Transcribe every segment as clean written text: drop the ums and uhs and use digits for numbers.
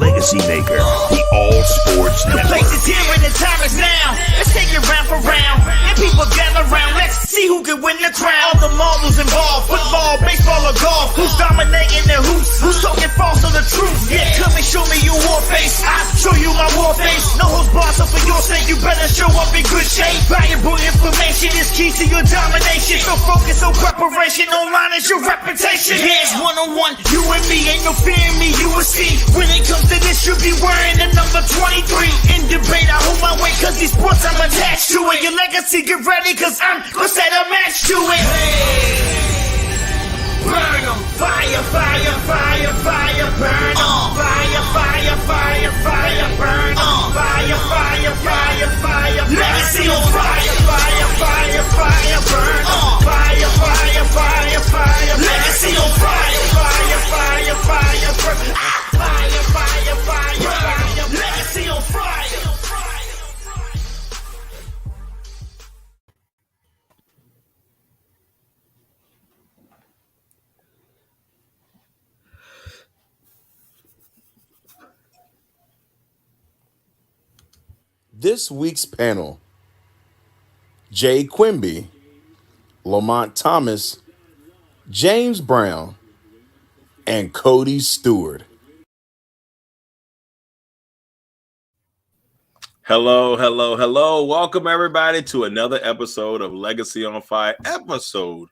Legacy Maker, the All Sports Network. The place is here and the time is now. Let's take it round for round. And people gather round. Let's see who can win the crown. All the marbles involved. Football, baseball, or golf. Who's dominating the hoops? Who's talking false or the truth? Yeah, come and show me your war face. I'll show you my war face. No holds barred, so for your sake, you better show up in good shape. Valuable information is key to your domination. So focus on preparation. Online is your reputation. Hands one-on-one. You and me, ain't no fear in me. You will see. When it comes to this, you be wearing the number 23. In debate, I hold my weight cause these sports I'm attached to it. Your legacy, get ready cause I'm gonna set a match to it. Hey. Burn 'em. Fire, fire, fire, fire, burn 'em. Fire, fire, fire, fire, burn 'em. Fire, fire, fire, fire, legacy on fire, fire, fire, fire, burn 'em. Fire, fire, fire, fire, legacy on fire, fire, fire, fire, burn 'em. Fire, fire, fire, fire, legacy on fire. This week's panel: Jay Quimby, Lamonte Thomas, James Brown, and Cody Stewart. Hello, hello, hello. Welcome, everybody, to another episode of Legacy on Fire, episode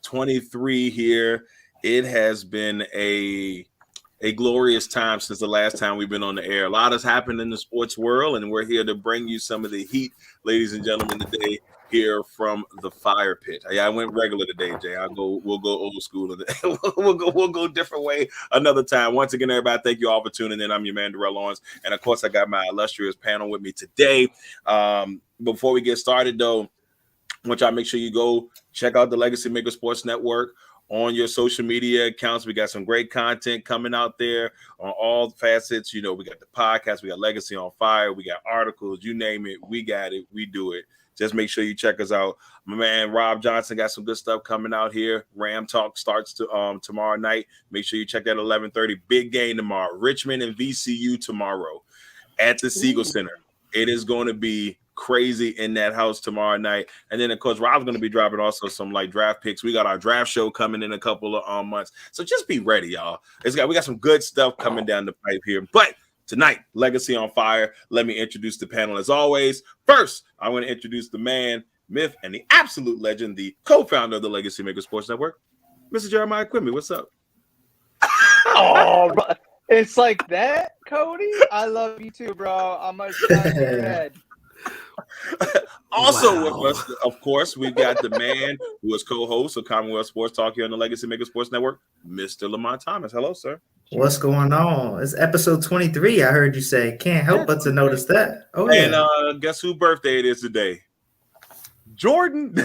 23 here. It has been a glorious time since the last time we've been on the air. A lot has happened in the sports world, and we're here to bring you some of the heat, ladies and gentlemen, today here from the fire pit. I went regular today, Jay. We'll go old school today. we'll go different way another time. Once again, everybody, thank you all for tuning in. I'm your man, Darrell Lawrence, and of course, I got my illustrious panel with me today. Before we get started, though, I want y'all to make sure you go check out the Legacy Maker Sports Network on your social media accounts. We got some great content coming out there on all facets. You know, we got the podcast, we got Legacy on Fire, we got articles, you name it, we got it, we do it. Just make sure you check us out. My man Rob Johnson got some good stuff coming out here. Ram Talk starts tomorrow night. Make sure you check that at 11:30. Big game tomorrow. Richmond and VCU tomorrow at the Siegel Center. It is going to be crazy in that house tomorrow night. And then, of course, Rob's going to be dropping also some like draft picks. We got our draft show coming in a couple of months. So just be ready, y'all. We got some good stuff coming down the pipe here. But tonight, Legacy on Fire. Let me introduce the panel as always. First, I'm going to introduce the man, myth, and the absolute legend, the co-founder of the Legacy Maker Sports Network, Mr. Jeremiah Quimby. What's up? Oh, it's like that, Cody? I love you too, bro. I'm going to shine your head. Also with us, of course, we've got the man who is co-host of Commonwealth Sports Talk here on the Legacy Maker Sports Network, Mr. Lamonte Thomas. Hello, sir. What's going on? It's episode 23. I heard you say. Can't help but to notice that. Oh, yeah. And guess whose birthday it is today? Jordan.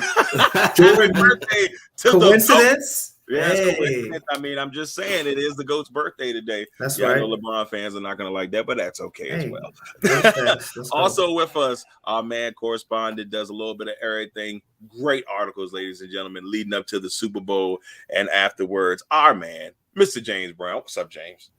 Jordan's birthday. Coincidence? Yes, I mean, I'm just saying it is the GOAT's birthday today. That's right. right. I know LeBron fans are not going to like that, but that's okay as well. That's Also with us, our man correspondent does a little bit of everything. Great articles, ladies and gentlemen, leading up to the Super Bowl and afterwards. Our man, Mr. James Brown. What's up, James?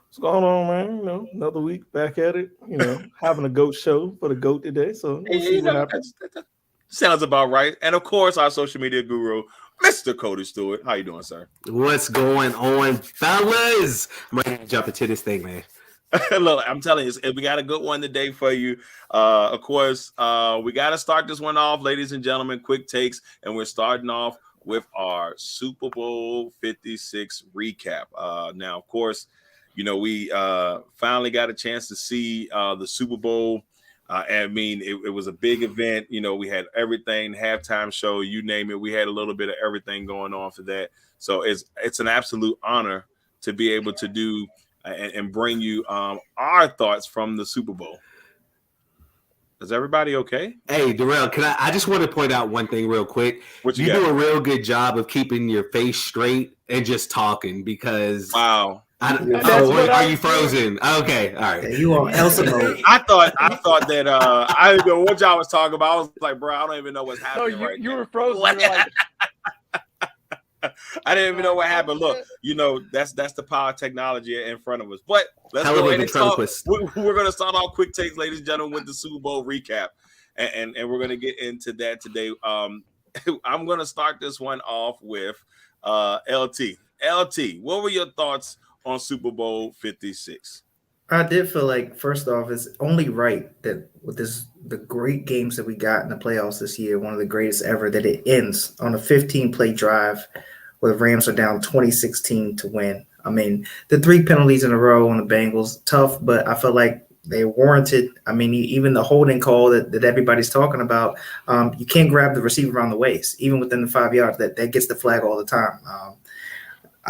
What's going on, man? You know, another week back at it. You know, having a GOAT show for the GOAT today. So we'll see what happens. That sounds about right. And of course, our social media guru, Mr. Cody Stewart. How you doing, sir? What's going on, fellas? I'm ready to jump into this thing, man. Look, I'm telling you, we got a good one today for you. Of course, we got to start this one off, ladies and gentlemen. Quick takes, and we're starting off with our Super Bowl 56 recap. Now, of course, you know, we finally got a chance to see the Super Bowl. I mean, it was a big event. You know, we had everything, halftime show, you name it. We had a little bit of everything going on for that. So it's an absolute honor to be able to do and bring you our thoughts from the Super Bowl. Is everybody okay? Hey, Darrell, I just want to point out one thing real quick. What you do a real good job of keeping your face straight and just talking because wow. Are you frozen? Okay, all right. Yeah, you on Elsa mode. I thought that I didn't know what y'all was talking about. I was like, bro, I don't even know what's happening No, right you now. were frozen. You were like, I didn't even know what happened. Look, that's the power of technology in front of us. But let's go ahead and talk. We're going to start our quick takes, ladies and gentlemen, with the Super Bowl recap, and we're going to get into that today. I'm going to start this one off with LT. LT, what were your thoughts on Super Bowl 56? I did feel like, first off, it's only right that with the great games that we got in the playoffs this year, one of the greatest ever, that it ends on a 15-play drive where the Rams are down 20-16 to win. I mean, the 3 penalties in a row on the Bengals, tough, but I felt like they warranted. I mean, even the holding call that everybody's talking about, you can't grab the receiver around the waist, even within the 5 yards. That gets the flag all the time.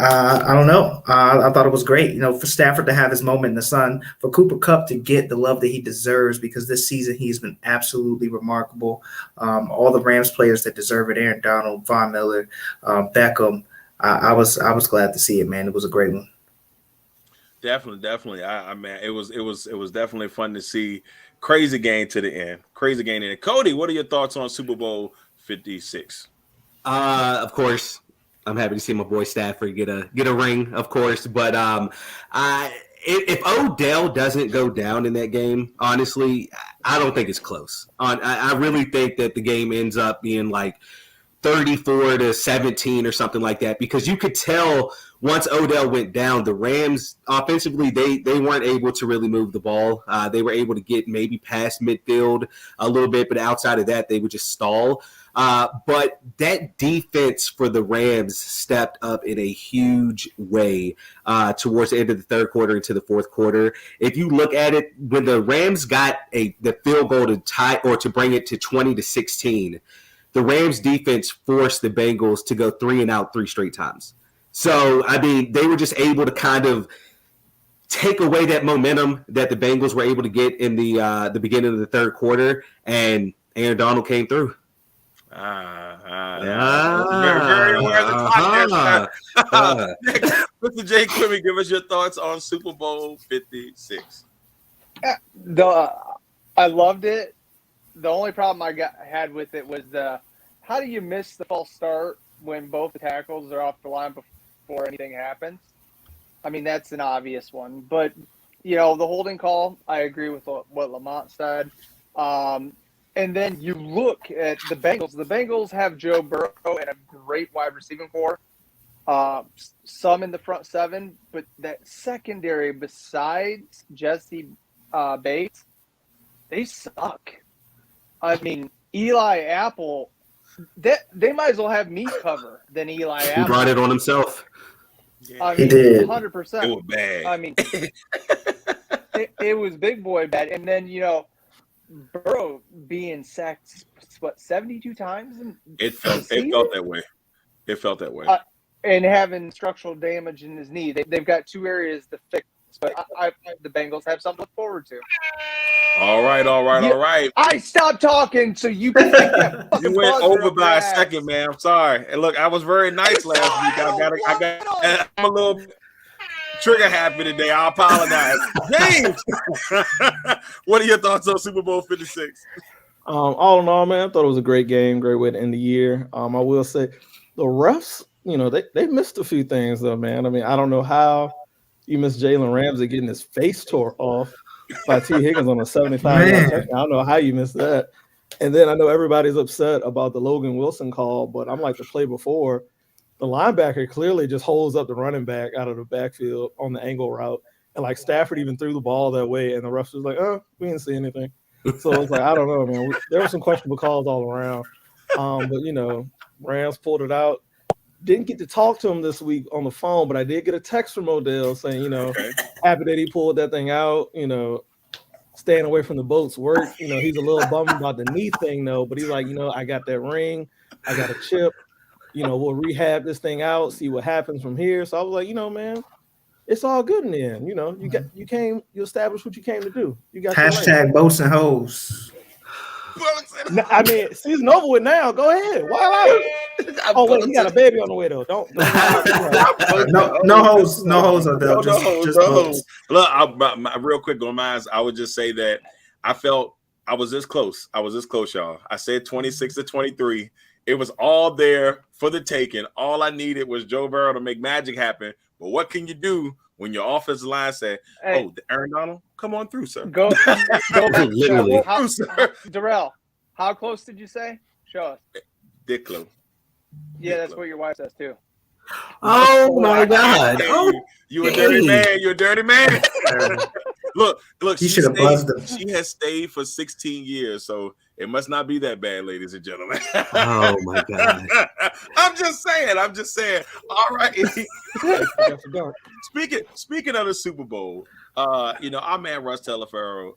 I don't know. I thought it was great, for Stafford to have his moment in the sun, for Cooper Kupp to get the love that he deserves, because this season he's been absolutely remarkable. All the Rams players that deserve it, Aaron Donald, Von Miller, Beckham. I was glad to see it, man. It was a great one. Definitely. I mean, it was definitely fun to see. Crazy game to the end. Cody, what are your thoughts on Super Bowl 56? Of course, I'm happy to see my boy Stafford get a ring, of course. But if Odell doesn't go down in that game, honestly, I don't think it's close. I really think that the game ends up being like 34-17 or something like that, because you could tell once Odell went down, the Rams offensively, they weren't able to really move the ball. They were able to get maybe past midfield a little bit, but outside of that, they would just stall. But that defense for the Rams stepped up in a huge way towards the end of the third quarter into the fourth quarter. If you look at it, when the Rams got the field goal to tie or to bring it to 20-16, the Rams defense forced the Bengals to go 3 and out 3 straight times. So, I mean, they were just able to kind of take away that momentum that the Bengals were able to get in the beginning of the third quarter, and Aaron Donald came through. Very aware of the clock there. Mr. Jay Quimby, give us your thoughts on Super Bowl 56. I loved it. The only problem I had with it was how do you miss the false start when both the tackles are off the line before anything happens? I mean, that's an obvious one. But, the holding call, I agree with what Lamont said. And then you look at the Bengals. The Bengals have Joe Burrow and a great wide receiving core. Some in the front 7, but that secondary besides Jesse Bates, they suck. I mean, Eli Apple, they might as well have me cover than Eli Apple. He brought it on himself. I mean, he did. 100%. It was bad. I mean, it was big boy bad. And then, Burrow being sacked, 72 times? It felt that way. And having structural damage in his knee. They've got 2 areas to fix, but the Bengals have something to look forward to. All right. I stopped talking so you can You went over by a second, man. I'm sorry. And look, I was very nice last week. I'm a little trigger happy today. I apologize. James, what are your thoughts on Super Bowl 56? All in all, man, I thought it was a great game, great way to end the year. I will say the refs, they missed a few things though, man. I mean, I don't know how you missed Jalen Ramsey getting his face tore off by T. Higgins on a 75-yard touchdown. I don't know how you missed that. And then I know everybody's upset about the Logan Wilson call, but I'm like the play before. The linebacker clearly just holds up the running back out of the backfield on the angle route. And like Stafford even threw the ball that way, and the refs was like, we didn't see anything. So it's like, I don't know, man. There were some questionable calls all around. But, Rams pulled it out. Didn't get to talk to him this week on the phone, but I did get a text from Odell saying, happy that he pulled that thing out, staying away from the boats work. He's a little bummed about the knee thing, though, but he's like, I got that ring. I got a chip. We'll rehab this thing out, see what happens from here. So I was like, man, it's all good in the end. You established what you came to do. You got hashtag boats and hoes. I mean, season over with now. Go ahead. Why? Oh wait, he got a baby on the way though. Don't no hoes are there. Just boats. Look, real quick on mine, I would just say that I felt I was this close. y'all. I said 26-23. It was all there for the taking. All I needed was Joe Burrow to make magic happen. But what can you do when your offensive line say, Hey. "Oh, Aaron Donald, come on through, sir"? Go Literally. Darrell, how close did you say? Show us. Dick close. Yeah, that's what your wife says too. Oh my God! You a dirty man. You're a dirty man. Look. You should have buzzed him. She has stayed for 16 years, so it must not be that bad, ladies and gentlemen. Oh my God! I'm just saying. All right. Speaking of the Super Bowl, our man Russ Telefero,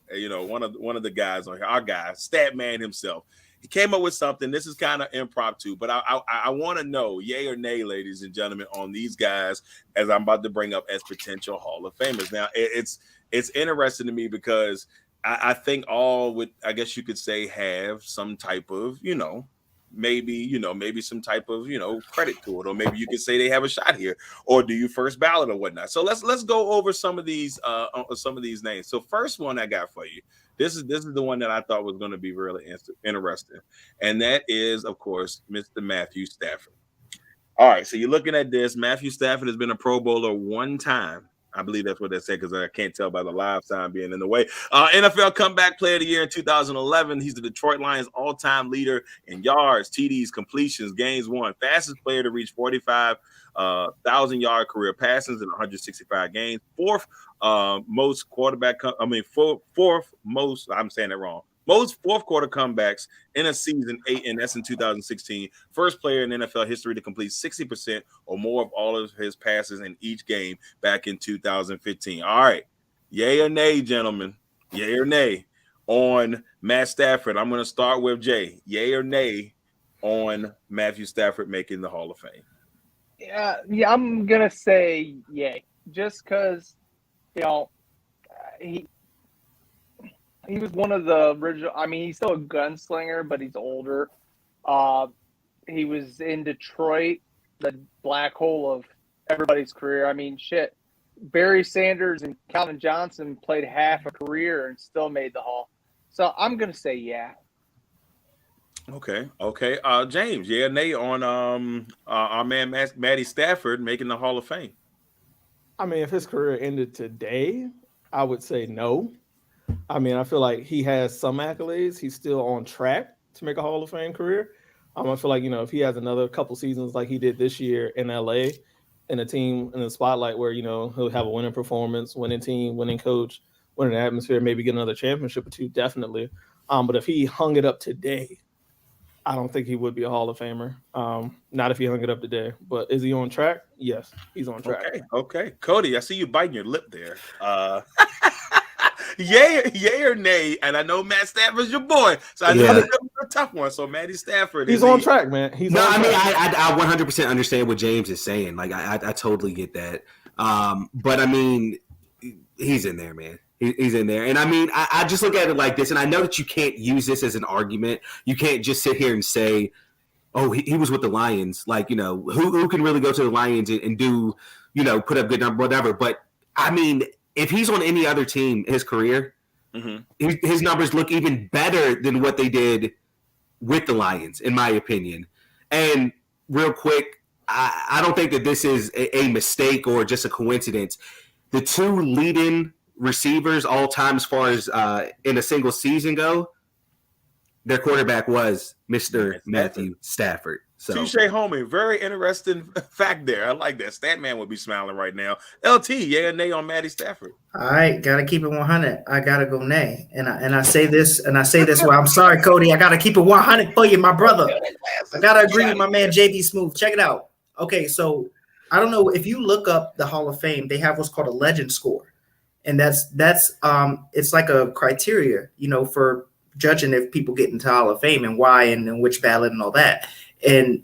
one of the guys on here, our guy, Stat Man himself. He came up with something. This is kind of impromptu, but I want to know, yay or nay, ladies and gentlemen, on these guys as I'm about to bring up as potential Hall of Famers. Now, it's interesting to me because I think all would, I guess you could say, have some type of, maybe some type of, credit to it, or maybe you could say they have a shot here, or do you first ballot or whatnot. So let's go over some of these names. So first one I got for you. This is the one that I thought was going to be really interesting, and that is, of course, Mr. Matthew Stafford. All right, so you're looking at this. Matthew Stafford has been a Pro Bowler one time. I believe that's what they said because I can't tell by the live sign being in the way. NFL Comeback Player of the Year in 2011. He's the Detroit Lions all-time leader in yards, TDs, completions, games won. Fastest player to reach 45,000-yard career passes in 165 games. Fourth most I'm saying that wrong. Most fourth quarter comebacks in a season, 8, and that's in 2016. First player in NFL history to complete 60% or more of all of his passes in each game back in 2015. All right. Yay or nay, gentlemen? Yay or nay on Matt Stafford? I'm going to start with Jay. Yay or nay on Matthew Stafford making the Hall of Fame? Yeah, I'm going to say yay. Just because, he was one of the original. I mean, he's still a gunslinger, but he's older. He was in Detroit, the black hole of everybody's career. I mean, shit. Barry Sanders and Calvin Johnson played half a career and still made the Hall. So I'm going to say yeah. Okay. James, yeah, nay on our man Maddie Stafford making the Hall of Fame. I mean, if his career ended today, I would say no. I mean, I feel like he has some accolades. He's still on track to make a Hall of Fame career. I feel like, if he has another couple seasons like he did this year in LA, in a team in the spotlight where, he'll have a winning performance, winning team, winning coach, winning atmosphere, maybe get another championship or two, definitely. But if he hung it up today, I don't think he would be a Hall of Famer. Not if he hung it up today. But is he on track? Yes, he's on track. Okay. Cody, I see you biting your lip there. Yay or nay? And I know Matt Stafford's your boy, so I know it's a tough one. So Matty Stafford, he's on track, man. I 100% understand what James is saying. Like I totally get that. But I mean, he's in there, man. He's in there. And I mean, I just look at it like this, and I know that you can't use this as an argument. You can't just sit here and say, oh, he was with the Lions. Like, who can really go to the Lions and do, put up good number, whatever. But I mean, if he's on any other team in his career, his numbers look even better than what they did with the Lions, in my opinion. And real quick, I don't think that this is a mistake or just a coincidence. The two leading receivers all time as far as in a single season go, their quarterback was Mr. Matthew Stafford. So touche, homie. Very interesting fact there. I like that. Statman would be smiling right now. LT, yeah or nay on Matty Stafford? All right, gotta keep it 100. I gotta go nay, and I say this. Well, I'm sorry, Cody. I gotta keep it 100 for you, my brother. I gotta agree with my man JB Smooth. Check it out. Okay, so I don't know if you look up the Hall of Fame, they have what's called a legend score, and that's it's like a criteria, for judging if people get into Hall of Fame and why and which ballot and all that. And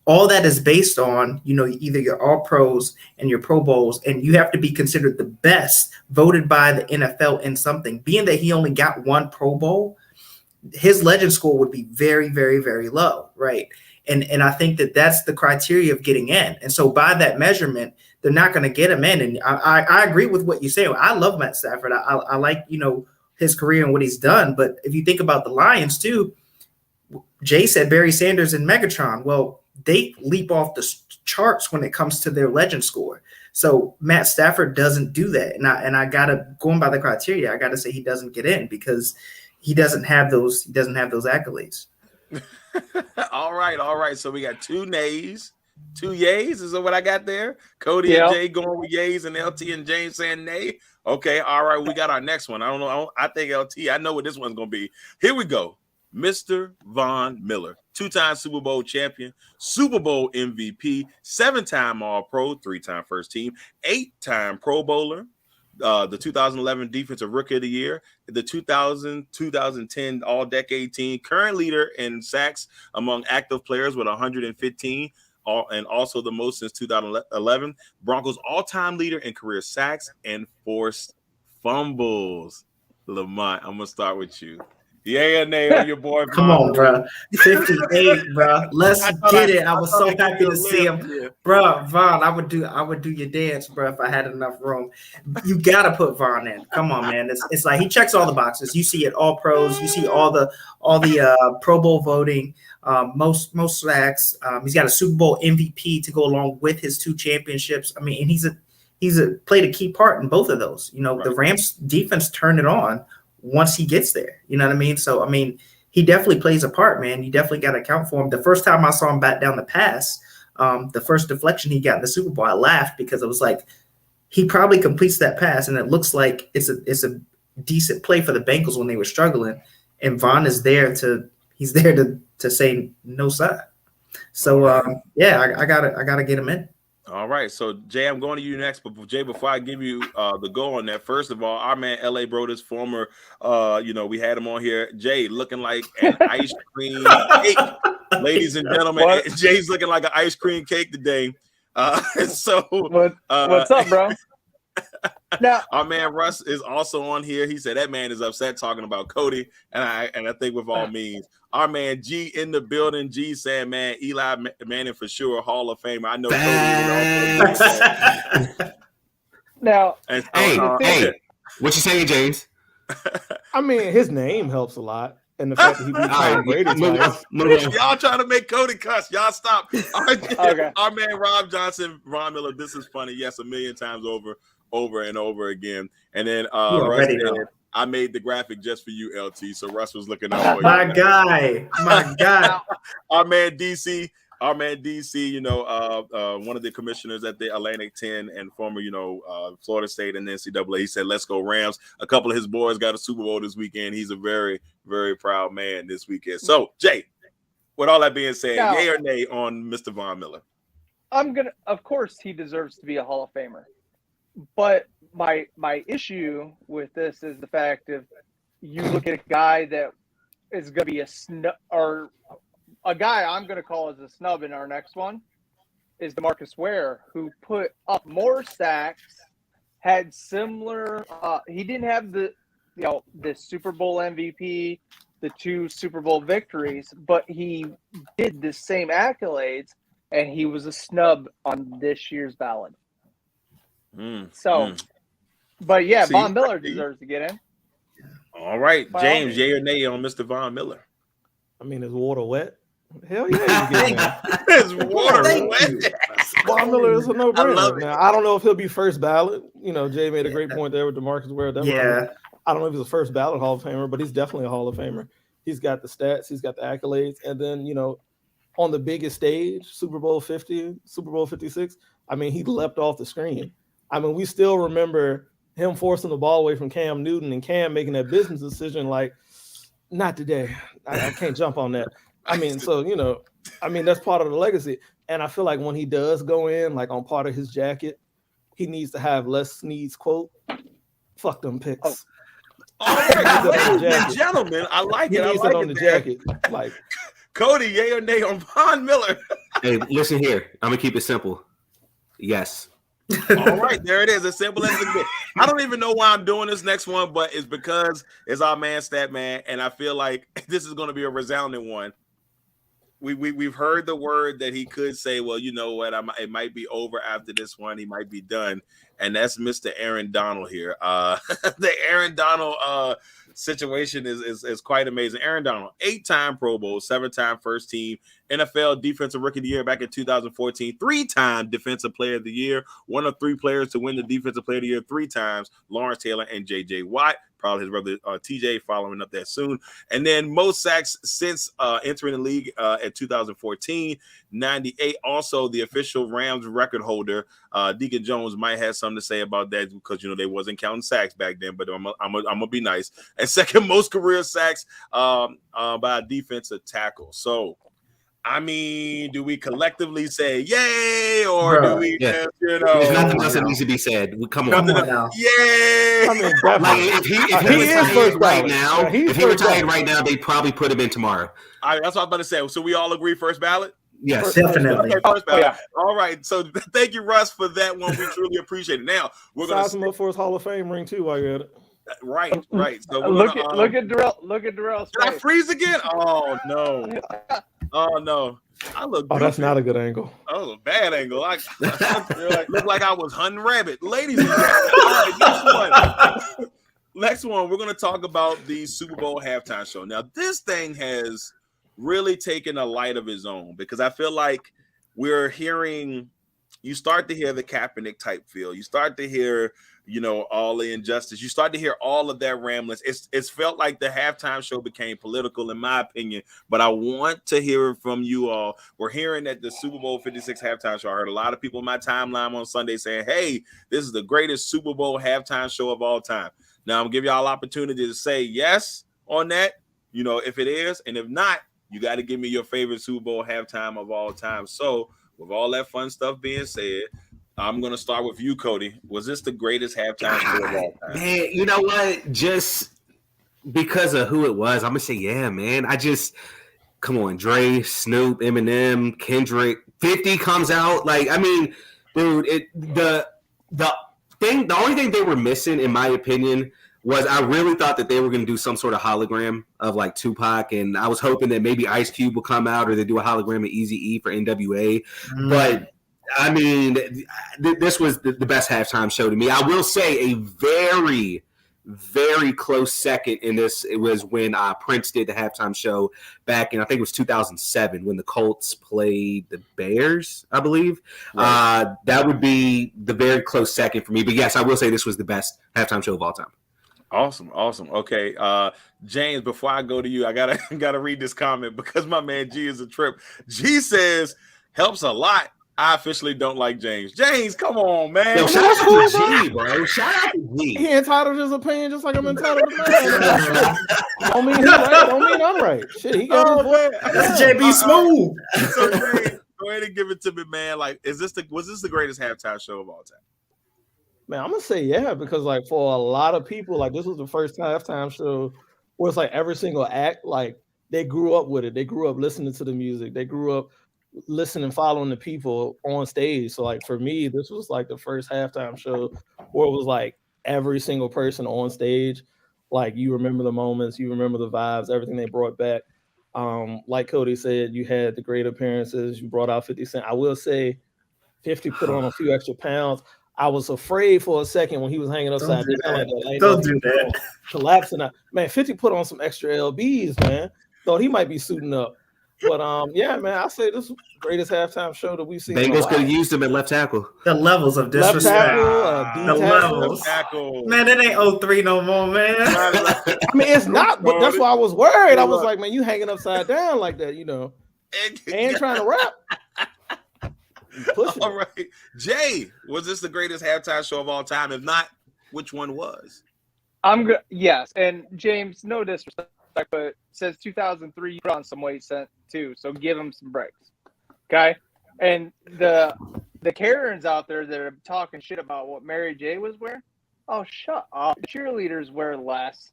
all that is based on, either your all pros and your Pro Bowls, and you have to be considered the best voted by the NFL in something. Being that he only got one Pro Bowl, his legend score would be very, very, very low, right? And I think that that's the criteria of getting in. And so by that measurement, they're not going to get him in. And I agree with what you say. I love Matt Stafford. I like, his career and what he's done. But if you think about the Lions too, Jay said Barry Sanders and Megatron. Well, they leap off the charts when it comes to their legend score. So Matt Stafford doesn't do that. And I gotta, going by the criteria, I gotta say he doesn't get in because he doesn't have those accolades. All right. So we got 2 nays, 2 yays. Is that what I got there? Cody and Jay going with yays, and LT and James saying nay. Okay, all right. We got our next one. I don't know. I think LT. I know what this one's gonna be. Here we go. Mr. Von Miller, 2-time Super Bowl champion, Super Bowl MVP, 7-time All-Pro, 3-time first team, 8-time Pro Bowler, the 2011 Defensive Rookie of the Year, the 2010 All-Decade Team, current leader in sacks among active players with 115, and also the most since 2011. Broncos all-time leader in career sacks and forced fumbles. Lamont, I'm going to start with you. Yeah, nay on your boy. Come on, bro. 58, bro. Let's get it. I was so happy to see him, bro. Vaughn, I would do your dance, bro, if I had enough room. You gotta put Vaughn in. Come on, man. It's like he checks all the boxes. You see it, all pros. You see all the Pro Bowl voting, most sacks. He's got a Super Bowl MVP to go along with his 2 championships. I mean, and he's played a key part in both of those. You know, right. The Rams defense turned it on once he gets there. You know what I mean? So, I mean, he definitely plays a part, man. You definitely got to account for him. The first time I saw him bat down the pass, the first deflection he got in the Super Bowl, I laughed because it was like he probably completes that pass, and it looks like it's a decent play for the Bengals when they were struggling. And Vaughn is there to say no, sir. So I gotta get him in. All right, so Jay, I'm going to you next. But Jay, before I give you the go on that, first of all, our man L.A. Brodus, former, we had him on here. Jay looking like an ice cream cake, ladies and gentlemen. What? Jay's looking like an ice cream cake today. What's up, bro? Now, our man Russ is also on here. He said that man is upset talking about Cody, and I think with all means. Our man G in the building. G saying, man, Eli Manning for sure, Hall of Famer. I know Cody. Now, hey, what you saying, James? I mean, his name helps a lot. And the fact that he beat Tom Brady. Y'all trying to make Cody cuss. Y'all stop. Our man Rob Johnson, Ron Miller, this is funny. Yes, 1,000,000 times over and over again. And then Russ said, I made the graphic just for you, LT. So Russ was looking out. My guy. Our man DC, one of the commissioners at the Atlantic 10 and former, Florida State and NCAA. He said, let's go Rams. A couple of his boys got a Super Bowl this weekend. He's a very, very proud man this weekend. So, Jay, with all that being said, yay or nay on Mr. Von Miller? Of course, he deserves to be a Hall of Famer. But my issue with this is the fact of you look at a guy that is going to be a snub, or a guy I'm going to call as a snub in our next one is Demarcus Ware, who put up more sacks, had similar. He didn't have the Super Bowl MVP, the 2 Super Bowl victories, but he did the same accolades, and he was a snub on this year's ballot. But yeah, Von Miller deserves to get in. All right, James, yay or nay on Mr. Von Miller? I mean, is water wet? Hell yeah, is water wet? Von Miller is a no-brainer. Now, I don't know if he'll be first ballot. Jay made a great point there with Demarcus Ware. Yeah. I don't know if he's a first ballot Hall of Famer, but he's definitely a Hall of Famer. He's got the stats, he's got the accolades, and then on the biggest stage, Super Bowl 50, Super Bowl 56. I mean, he leapt off the screen. I mean, we still remember him forcing the ball away from Cam Newton and Cam making that business decision like, not today. I can't jump on that. I mean, so, that's part of the legacy. And I feel like when he does go in, like on part of his jacket, he needs to have Les Snead's quote, fuck them picks. Ladies and gentlemen, I like it. I like on the jacket. Like, Cody, yay or nay on Von Miller? Hey, listen here. I'm going to keep it simple. Yes. All right, there it is. As simple as it is. I don't even know why I'm doing this next one, but it's because it's our man Stat Man, and I feel like this is going to be a resounding one. we've heard the word that he could say, well, you know what, it might be over after this one. He might be done, and that's Mr. Aaron Donald here. The Aaron Donald situation is quite amazing. Aaron Donald, 8-time Pro Bowl, 7-time first team, NFL Defensive Rookie of the Year back in 2014, 3-time Defensive Player of the Year, one of 3 players to win the Defensive Player of the Year 3 times, Lawrence Taylor and J.J. Watt. Probably his brother TJ following up that soon. And then most sacks since entering the league at 2014, 98. Also the official Rams record holder. Deacon Jones might have something to say about that because, you know, they wasn't counting sacks back then, but I'm gonna be nice. And second most career sacks by a defensive tackle. So, I mean, do we collectively say yay, or do we just, you know? There's nothing else that needs to be said. Come on now. Yay! I mean, Like if he retired right now, Yeah, if he retired right now, they'd probably put him in tomorrow. All right, that's what I was about to say. So we all agree first ballot? Yes, Definitely. Okay, first ballot. Yeah. All right. So thank you, Russ, for that one. We truly appreciate it. Now we're Size him gonna up for his Hall of Fame ring too while you're at it. right. So we're Look gonna, at Darrell. Look at Darrell's did I face. freeze again? Oh no. Oh no. I look Oh, that's goofy. not a good angle. That was a bad angle. I looked like I was hunting rabbit. Ladies and gentlemen. All right, next one. We're going to talk about the Super Bowl halftime show. Now, this thing has really taken a light of its own because I feel like you start to hear the Kaepernick type feel. You start to hear, you know, all the injustice. You start to hear all of that ramblings. It's felt like the halftime show became political, in my opinion. But I want to hear it from you all. We're hearing that the Super Bowl 56 halftime show. I heard a lot of people in my timeline on Sunday saying, hey, this is the greatest Super Bowl halftime show of all time. Now, I'm going to give y'all opportunity to say yes on that, you know, if it is. And if not, you got to give me your favorite Super Bowl halftime of all time. So with all that fun stuff being said, I'm going to start with you, Cody. Was this the greatest halftime show of all time? man. You know what? Just because of who it was, I'm gonna say yeah, man. Come on, Dre, Snoop, Eminem, Kendrick. 50 comes out. Like, I mean, dude, the only thing they were missing, in my opinion, was I really thought that they were going to do some sort of hologram of like Tupac, and I was hoping that maybe Ice Cube will come out or they do a hologram of Eazy-E for NWA. But I mean, this was the best halftime show to me. I will say a very, very close second in this. It was when Prince did the halftime show back in, I think it was 2007 when the Colts played the Bears, I believe. Right. That would be the very close second for me. But yes, I will say this was the best halftime show of all time. Awesome. Okay, James, before I go to you, I gotta read this comment because my man G is a trip. G says, helps a lot. I officially don't like James. James, come on, man. Yo, shout out to G, bro. Shout out to G. He entitled to his opinion just like I'm entitled to mine. Don't mean he's right. Don't mean I'm right. Shit, he got his voice. That's JB Smooth. So James, go ahead and give it to me, man. Like, was this the greatest halftime show of all time? Man, I'm gonna say yeah, because like for a lot of people, like this was the first halftime show where it's like every single act, like they grew up with it. They grew up listening to the music. They grew up listening, following the people on stage. So like for me, this was like the first halftime show where it was like every single person on stage, like you remember the moments, you remember the vibes, everything they brought back. Like Cody said, you had the great appearances. You brought out 50 Cent. I will say 50 put on a few extra pounds. I was afraid for a second when he was hanging upside down. Don't do that. Collapsing. Man, 50 put on some extra LBs, man. Thought he might be suiting up. But yeah, man, I say this is the greatest halftime show that we've seen. Bengals could have used him at left tackle. The levels of Left disrespect. tackle, The levels. Man, that ain't 03 no more, man. I mean, it's not, but that's why I was worried. I was like, man, you hanging upside down like that, you know, and trying to rap. All right. Jay, was this the greatest halftime show of all time? If not, which one was? I'm good. Yes. And James, no disrespect, but says 2003, you put on some weight too. So give him some breaks. Okay. And the Karens out there that are talking shit about what Mary J was wearing. Oh, shut up. The cheerleaders wear less.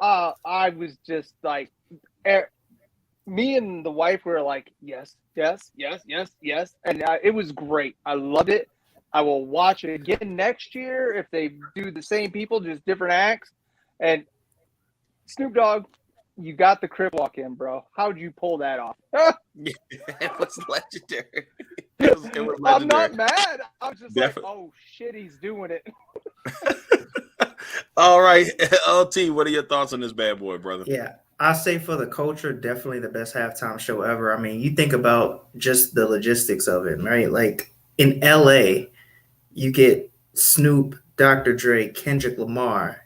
I was just like, me and the wife were like, yes. And it was great. I loved it. I will watch it again next year if they do the same people, just different acts. And Snoop Dogg, you got the crib walk in, bro. How'd you pull that off? It was legendary. It was legendary. I'm not mad. I was just Definitely. like, oh shit, he's doing it. All right, LT, what are your thoughts on this bad boy, brother? Yeah, I say for the culture, definitely the best halftime show ever. I mean, you think about just the logistics of it, right? Like in LA, you get Snoop, Dr. Dre, Kendrick Lamar,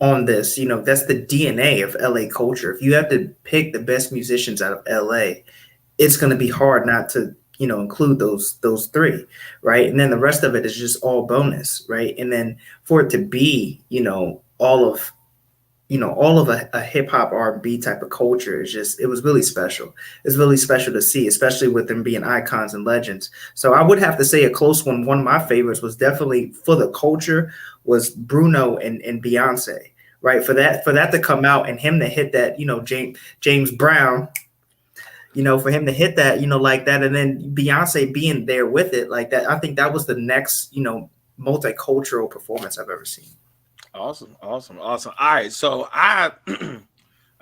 on this. That's the DNA of LA culture. If you have to pick the best musicians out of LA, it's going to be hard not to, include those three, right? And then the rest of it is just all bonus, right? And then for it to be, all of a hip hop R&B type of culture it was really special. It's really special to see, especially with them being icons and legends. So I would have to say a close one. One of my favorites was definitely for the culture was Bruno and Beyonce, right? For that to come out and him to hit that, James Brown, for him to hit that, like that, and then Beyonce being there with it like that. I think that was the next, multicultural performance I've ever seen. Awesome. All right, so I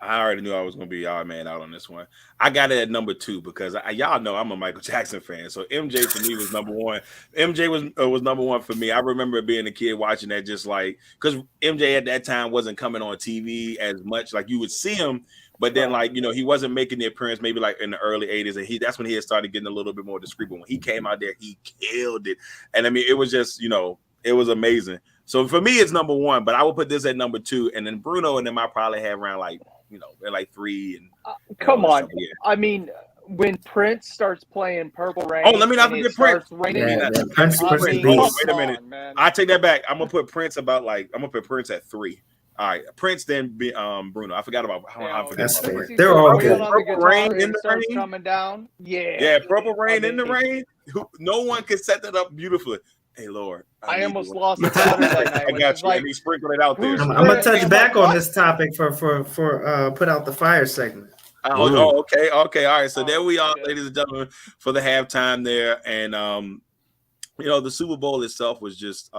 already knew I was going to be y'all man out on this one. I got it at number 2 because y'all know I'm a Michael Jackson fan. So MJ for me was number 1. MJ was number 1 for me. I remember being a kid watching that, just like, because MJ at that time wasn't coming on TV as much. Like you would see him, but then like he wasn't making the appearance maybe like in the early 80s, and that's when he had started getting a little bit more discreet. But when he came out there, he killed it, and I mean it was just it was amazing. So for me, it's number 1, but I would put this at number 2, and then Bruno and them I probably have around they're like 3. And come on, yeah. I mean, when Prince starts playing Purple Rain. Oh, let me not forget Prince. Prince wait a minute. Man. I take that back. I'm gonna put Prince at 3. All right, Prince, then Bruno. I forgot about. I forget. That's about fair. Prince. They're all good. Purple Rain in the starts rain. coming down. Yeah, Purple Rain in the rain. No one can set that up beautifully. Hey Lord, I almost lost the daughter that night. I got you. Like, and he sprinkled it out there. I'm gonna touch back on this topic for put out the fire segment. Okay. All right. So there we are, ladies and gentlemen, for the halftime there, and the Super Bowl itself was just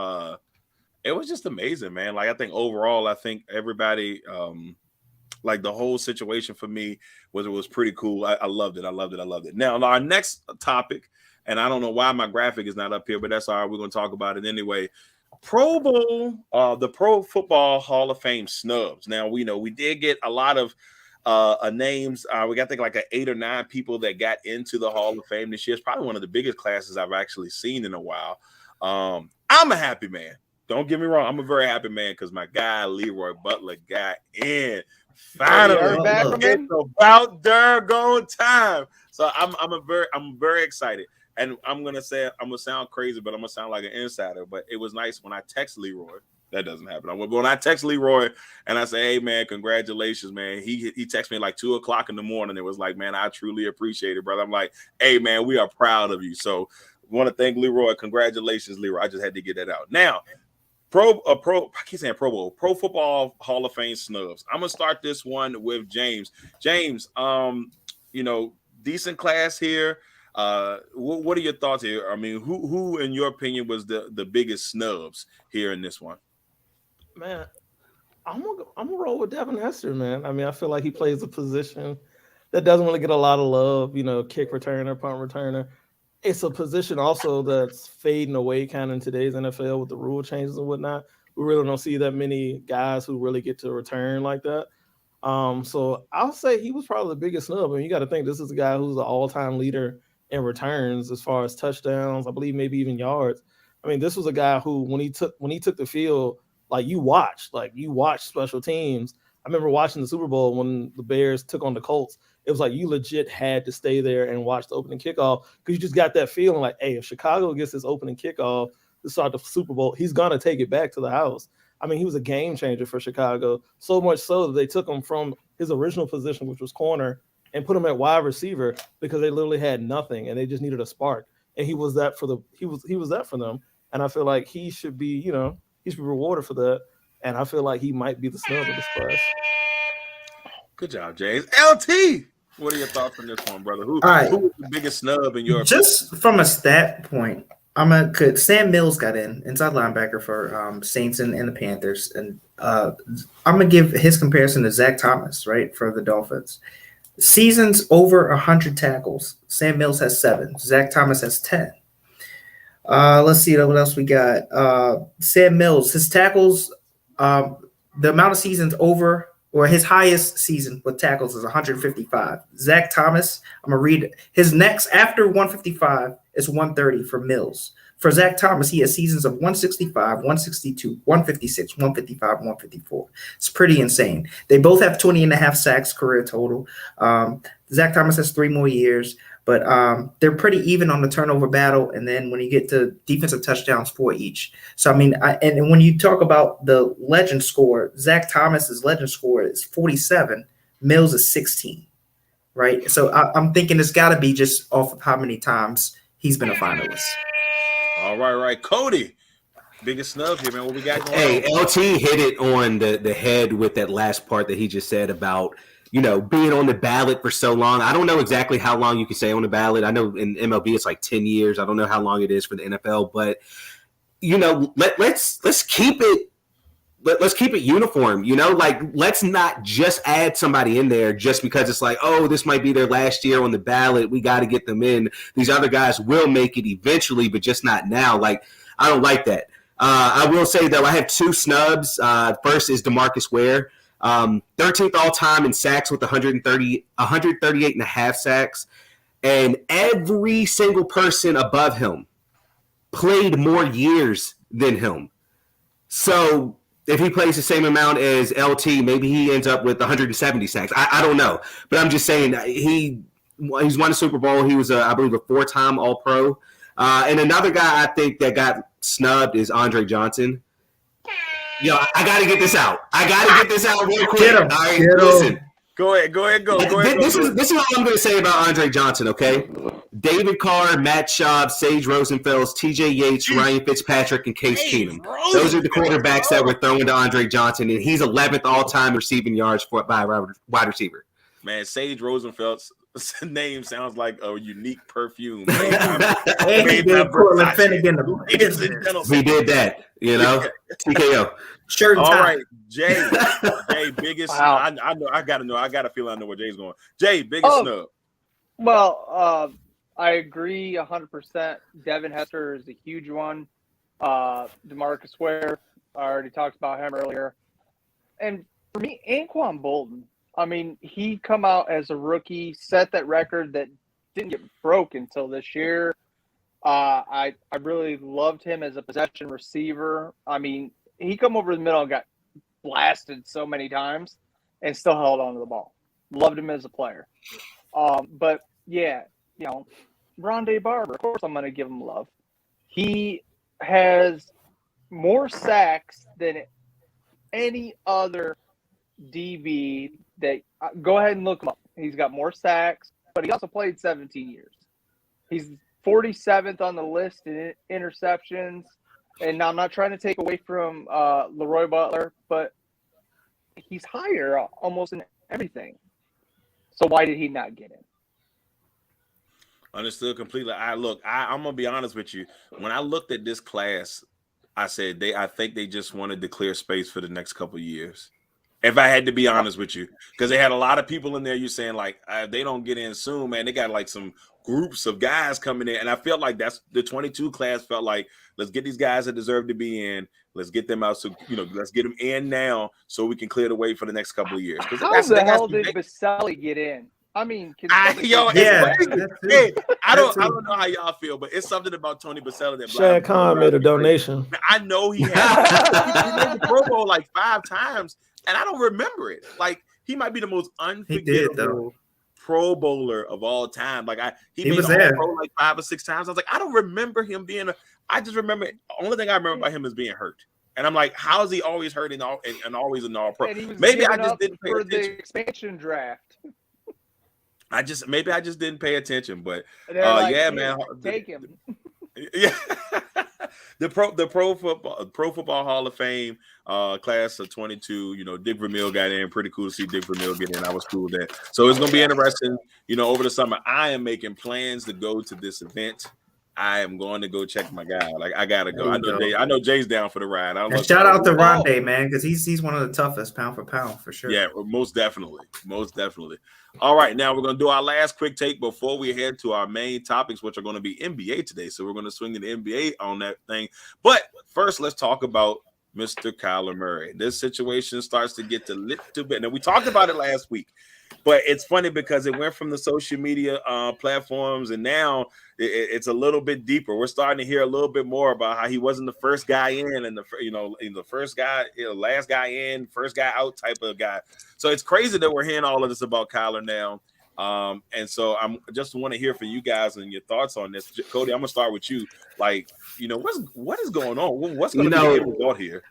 it was just amazing, man. Like I think overall, everybody like the whole situation for me was pretty cool. I loved it. Now our next topic. And I don't know why my graphic is not up here, but that's all right. We're going to talk about it anyway. Pro Bowl, the Pro Football Hall of Fame snubs. Now, we know we did get a lot of names. We got, like 8 or 9 people that got into the Hall of Fame this year. It's probably one of the biggest classes I've actually seen in a while. I'm a happy man. Don't get me wrong. I'm a very happy man because my guy, Leroy Butler, got in. Finally, it's about Durgo time. So I'm very excited. And I'm gonna sound crazy, but I'm gonna sound like an insider. But it was nice when I text Leroy. That doesn't happen. When I text Leroy and I say, "Hey man, congratulations, man." He texted me like 2:00 in the morning. It was like, "Man, I truly appreciate it, brother." I'm like, "Hey man, we are proud of you." So want to thank Leroy. Congratulations, Leroy. I just had to get that out. Now, I keep saying Pro Bowl, Pro Football Hall of Fame snubs. I'm gonna start this one with James. James, decent class here. What are your thoughts here? I mean, who in your opinion was the biggest snubs here in this one? Man, I'm gonna roll with Devin Hester, man. I mean, I feel like he plays a position that doesn't really get a lot of love, kick returner, punt returner. It's a position also that's fading away kind of in today's NFL with the rule changes and whatnot. We really don't see that many guys who really get to return like that. So I'll say he was probably the biggest snub. I mean, you got to think this is a guy who's the all-time leader in returns as far as touchdowns, I believe maybe even yards. I mean, this was a guy who when he took the field, you watched special teams. I remember watching the Super Bowl when the Bears took on the Colts. It was like you legit had to stay there and watch the opening kickoff because you just got that feeling like, hey, if Chicago gets this opening kickoff to start the Super Bowl, he's gonna take it back to the house. I mean, he was a game changer for Chicago, so much so that they took him from his original position, which was corner, and put him at wide receiver because they literally had nothing and they just needed a spark. And he was that for them. And I feel like he should be, he should be rewarded for that. And I feel like he might be the snub of this class. Good job, James. LT, what are your thoughts on this one, brother? Who was the biggest snub in your Just from a stat point, Sam Mills got inside linebacker for Saints and the Panthers, and I'm gonna give his comparison to Zach Thomas, right, for the Dolphins. Seasons over 100 tackles. Sam Mills has 7. Zach Thomas has 10. Let's see what else we got. Sam Mills, his tackles, the amount of seasons over, or his highest season with tackles is 155. Zach Thomas, I'm going to read it. His next after 155 is 130 for Mills. For Zach Thomas, he has seasons of 165, 162, 156, 155, 154. It's pretty insane. They both have 20 and a half sacks career total. Zach Thomas has 3 more years, but they're pretty even on the turnover battle. And then when you get to defensive touchdowns, 4 each. So, I mean, and when you talk about the legend score, Zach Thomas's legend score is 47. Mills is 16, right? So I'm thinking it's got to be just off of how many times he's been a finalist. All right. Cody, biggest snub here, man. What we got going on? LT hit it on the head with that last part that he just said about, being on the ballot for so long. I don't know exactly how long you can stay on the ballot. I know in MLB it's like 10 years. I don't know how long it is for the NFL, but let's keep it. Let's keep it uniform, let's not just add somebody in there just because it's like, oh, this might be their last year on the ballot. We got to get them in. These other guys will make it eventually, but just not now. I don't like that. I will say, though, I have 2 snubs. First is Demarcus Ware, 13th all time in sacks with 138 and a half sacks. And every single person above him played more years than him. So if he plays the same amount as LT, maybe he ends up with 170 sacks. I don't know. But I'm just saying he's won a Super Bowl. He was, I believe, a 4-time All-Pro. And another guy I think that got snubbed is Andre Johnson. I got to get this out. Real quick. Get him. All right, Get him. listen. Go ahead. This is what I'm going to say about Andre Johnson, okay? David Carr, Matt Schaub, Sage Rosenfels, TJ Yates, Ryan Fitzpatrick, and Case Keenum. Those are the quarterbacks that were thrown to Andre Johnson, and he's 11th all-time receiving yards by a wide receiver. Man, Sage Rosenfeld's name sounds like a unique perfume. And he did Cortland Finnegan. He did that, TKO. Shirt and All tie. right, Jay, biggest. Wow. I got a feeling I know where Jay's going. Jay, biggest snub. Well, I agree 100%. Devin Hester is a huge one. Demarcus Ware, I already talked about him earlier. And for me, Anquan Bolden. I mean, he come out as a rookie, set that record that didn't get broke until this year. I really loved him as a possession receiver. I mean, he come over the middle and got blasted so many times and still held on to the ball. Loved him as a player. But, yeah, Rondé Barber, of course I'm going to give him love. He has more sacks than any other DB that go ahead and look him up. He's got more sacks, but he also played 17 years. He's 47th on the list in interceptions. And now I'm not trying to take away from Leroy Butler, but he's higher almost in everything. So why did he not get in? Understood completely. I'm gonna be honest with you. When I looked at this class, I said I think they just wanted to clear space for the next couple of years. If I had to be honest with you, because they had a lot of people in there. You're saying they don't get in soon, man. They got some groups of guys coming in, and I felt like that's the 22 class. Felt like let's get these guys that deserve to be in. Let's get them out. So let's get them in now, so we can clear the way for the next couple of years. How the hell did Baselli get in? I mean, I don't know how y'all feel, but it's something about Tony Baselli that Shad Khan made a donation. I know he has. He made the Pro Bowl 5 times, and I don't remember it. He might be the most unforgettable Pro Bowler of all time. He made was the there. Pro 5 or 6 times. I was like, I don't remember him being I just remember only thing I remember about him is being hurt. And I'm like, how is he always hurt and always an all-pro? Maybe I just didn't pay attention. The expansion draft. I just didn't pay attention, but man, take him. Yeah, the Pro Football Hall of Fame class of 22. Dick Vermeil got in. Pretty cool to see Dick Vermeil get in. I was cool with that. So it's gonna be interesting. Over the summer, I am making plans to go to this event. I am going to go check my guy. Like I gotta go. There you go. I know Jay's down for the ride. I And love shout out to Oh, Rondé, man, because he's one of the toughest pound for pound for sure. yeah, most definitely. Most definitely. All right, now we're going to do our last quick take before we head to our main topics, which are going to be NBA today. So we're going to swing to the NBA on that thing. But first, let's talk about Mr. Kyler Murray. This situation starts to get a little bit. Now, we talked about it last week, but it's funny because it went from the social media platforms, and now it's a little bit deeper. We're starting to hear a little bit more about how he wasn't the first guy in, and the first guy, last guy in, first guy out type of guy. So it's crazy that we're hearing all of this about Kyler now. And so I'm just want to hear from you guys and your thoughts on this. Cody, I'm gonna start with you. Like, what is going on? What's going to be the result here?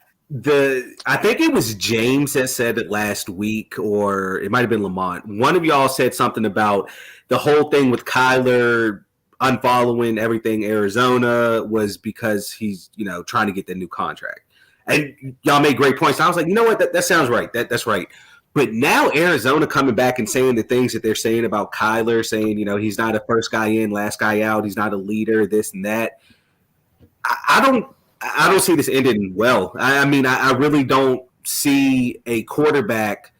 I think it was James that said it last week, or it might have been Lamont. One of y'all said something about the whole thing with Kyler unfollowing everything Arizona was because he's, trying to get the new contract. And y'all made great points. I was like, you know what? That sounds right. That's right. But now Arizona coming back and saying the things that they're saying about Kyler, saying, he's not a first guy in, last guy out. He's not a leader, this and that. I don't see this ending well. I mean, I really don't see a quarterback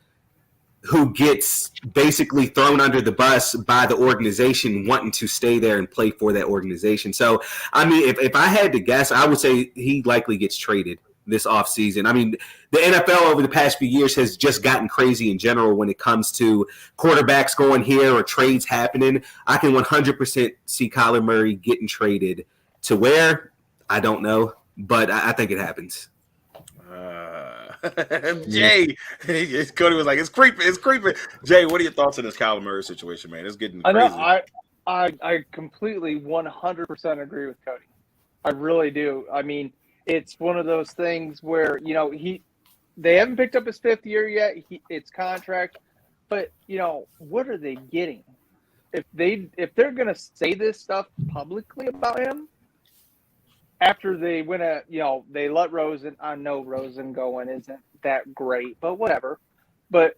who gets basically thrown under the bus by the organization wanting to stay there and play for that organization. So, I mean, if I had to guess, I would say he likely gets traded this offseason. I mean, the NFL over the past few years has just gotten crazy in general when it comes to quarterbacks going here or trades happening. I can 100% see Kyler Murray getting traded to where? I don't know, but I think it happens. Jay, Cody was like, it's creeping. Jay, what are your thoughts on this Kyler Murray situation, man? It's getting crazy. I completely 100% agree with Cody. I really do. I mean, it's one of those things where, they haven't picked up his fifth year yet. It's contract, but what are they getting? If they're going to say this stuff publicly about him, after they win they let Rosen. I know Rosen going isn't that great, but whatever. But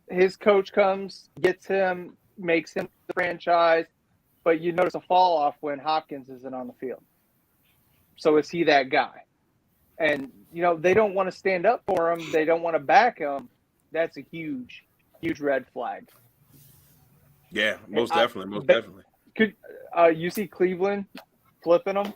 his coach comes, gets him, makes him the franchise. But you notice a fall off when Hopkins isn't on the field. So is he that guy? And they don't want to stand up for him. They don't want to back him. That's a huge, huge red flag. Yeah, most definitely. Could you see Cleveland flipping them?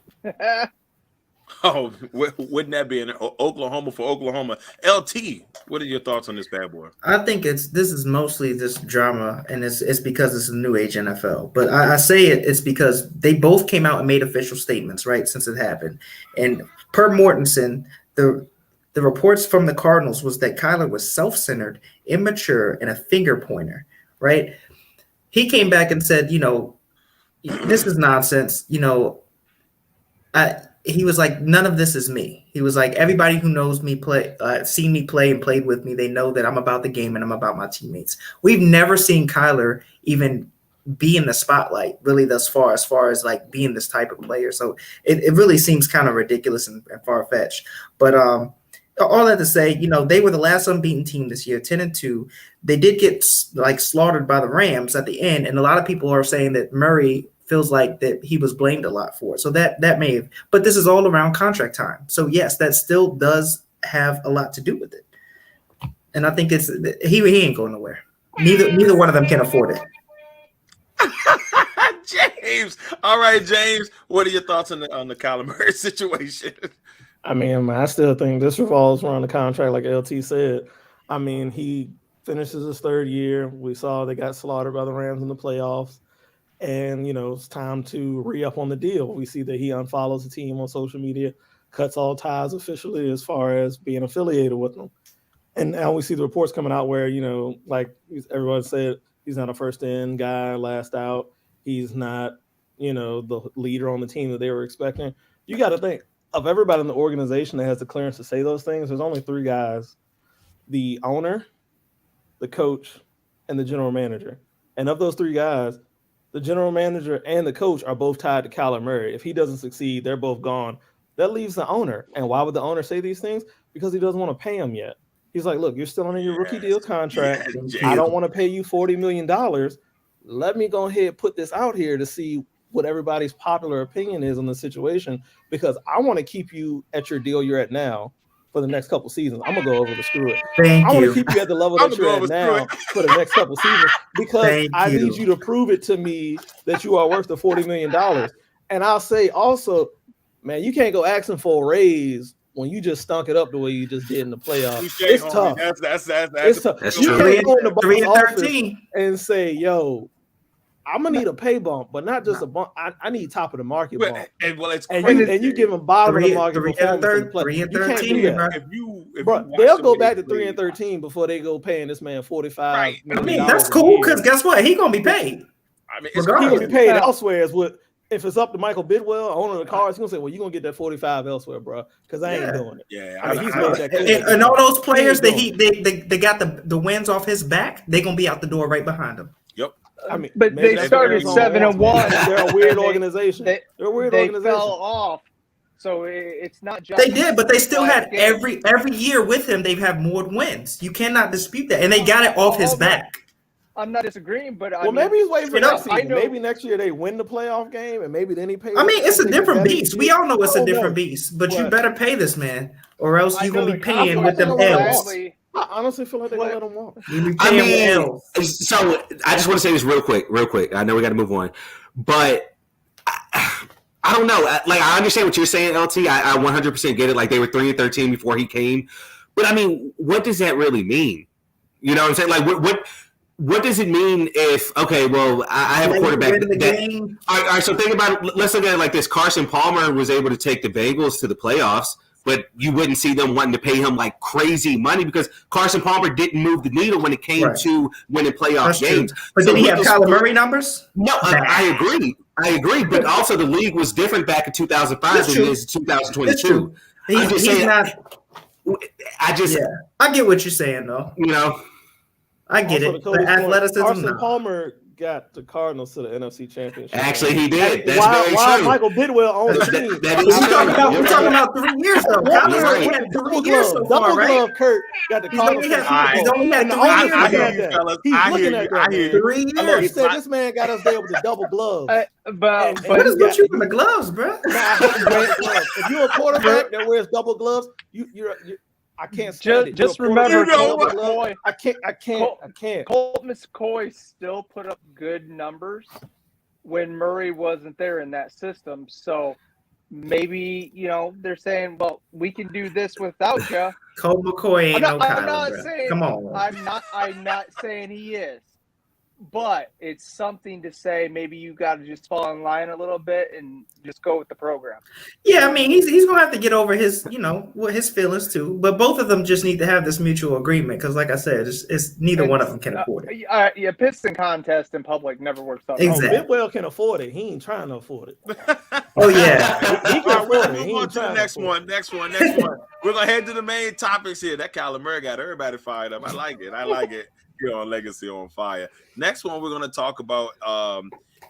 Oh, wouldn't that be in Oklahoma for Oklahoma? LT, what are your thoughts on this bad boy? I think this is mostly this drama, and it's because it's a new age NFL. But I say it's because they both came out and made official statements, right, since it happened. And per Mortensen, the reports from the Cardinals was that Kyler was self-centered, immature, and a finger pointer, right? He came back and said, this is nonsense, he was like, none of this is me. He was like, everybody who knows me seen me play and played with me, they know that I'm about the game and I'm about my teammates. We've never seen Kyler even be in the spotlight really thus far, as far as like being this type of player. So it really seems kind of ridiculous and far-fetched. But all that to say, they were the last unbeaten team this year, 10-2. They did get like slaughtered by the Rams at the end, and a lot of people are saying that Murray feels like that he was blamed a lot for it. So that may have, but this is all around contract time. So yes, that still does have a lot to do with it. And I think he ain't going nowhere. Neither one of them can afford it. James. All right, James, what are your thoughts on the Kyler Murray situation? I mean, I still think this revolves around the contract, like LT said. I mean, he finishes his third year. We saw they got slaughtered by the Rams in the playoffs. And, it's time to re-up on the deal. We see that he unfollows the team on social media, cuts all ties officially as far as being affiliated with them. And now we see the reports coming out where, like everyone said, he's not a first-in guy, last out. He's not, the leader on the team that they were expecting. You got to think, of everybody in the organization that has the clearance to say those things, there's only three guys: the owner, the coach, and the general manager. And of those three guys, the general manager and the coach are both tied to Kyler Murray. If he doesn't succeed, they're both gone. That leaves the owner. And why would the owner say these things? Because he doesn't want to pay him yet. He's like, look, you're still under your rookie deal contract. I don't want to pay you $40 million. Let me go ahead and put this out here to see what everybody's popular opinion is on the situation, because I want to keep you at your deal you're at now for the next couple seasons. I'm gonna go over the Stewart. Thank I want you. to keep you at the level that you're at now for the next couple seasons, because Thank I you. need you to prove it to me that you are worth the $40 million. And I'll say also, man, you can't go asking for a raise when you just stunk it up the way you just did in the playoffs. It's tough. It's tough. That's You true. can't go in the boss office 3-13. and say, yo, I'm gonna need a pay bump, but not just a bump. I need top of the market bump. It's And you give them bottom of the market performance in the play. 3-13, bro. if you Bro, they'll go back to 3-13 before they go paying this man $45 million. I mean, that's cool because guess what? He gonna be paid. I mean, He's gonna be paid elsewhere. Is what if it's up to Michael Bidwell, owner of the Cards, he's gonna say, "Well, you're gonna get that 45 elsewhere, bro, because I ain't doing it." Yeah, I mean, he's made that clear. And all those players that they got the wins off his back, they gonna be out the door right behind him. Yep. I mean, But maybe they that's started what they're 7-1. They're a weird organization. They They're a weird they organization. fell off, so it's not just They did, but they still had game. every year with him. They've had more wins. You cannot dispute that, and they got it off his back. I'm not disagreeing, but Well, maybe he's waiting for you know, next season. Maybe next year they win the playoff game, and maybe then he pays. I mean, it's a different beast. We all know it's a different beast, but you But- better pay this man, or else you're gonna be paying with them L's. I honestly feel like they're gonna let him walk. You be I paying mean, with L's. so I just want to say this real quick. I know we got to move on, but I don't know. Like, I understand what you're saying, LT. I 100% get it. Like, they were 3-13 before he came, but I mean, what does that really mean? You know what I'm saying? Like, what does it mean if, okay, well, I have a quarterback Win the that game. all right, so think about it. Let's look at it like this. Carson Palmer was able to take the Bengals to the playoffs, but you wouldn't see them wanting to pay him like crazy money because Carson Palmer didn't move the needle when it came to winning playoff That's games. true. But So did he with have this- Kyler Murray numbers? No, I agree. But also the league was different back in 2005 That's than true. it is in That's 2022. true. I'm just saying, not. yeah, I get what you're saying, though. you know, I get Also, it. to Cody's But point, athleticism, Carson no. Palmer got the Cardinals to the NFC Championship. actually he did. That's why very true. Michael Bidwell on the That- team? that is We're true. talking about 3 years though. One Kyler year, Murray right. had 3 double years glove, so far, double right? glove. Kurt got the He's Cardinals. only to the had- Super he's Bowl. only had And the 3 owner years. looking I hear at you, that. fellas. He's I looking hear at you. that. I hear man. you. 3 He years. said this man got us there with the double gloves. But What is with you in the gloves, bro? If you're a quarterback that wears double gloves, you're I can't stand it. just You're a remember, quarterback You know with what? double gloves. I can't. Colt McCoy still put up good numbers when Murray wasn't there in that system. So maybe, they're saying, well, we can do this without you. Colt McCoy ain't no I'm Kyler, not bro. saying Come on. I'm not saying he is. But it's something to say maybe you got to just fall in line a little bit and just go with the program. Yeah, I mean, he's gonna have to get over his, his feelings too. But both of them just need to have this mutual agreement because, like I said, it's neither one of them can afford it. Yeah, piston contest in public never works out. Exactly. Bidwell can afford it. He ain't trying to afford it. Oh yeah, He All can right, we're afford gonna it. He move on ain't to the trying next afford it. one. We're gonna head to the main topics here. That Kyler Murray got everybody fired up. I like it. Here on Legacy on Fire. Next one we're gonna talk about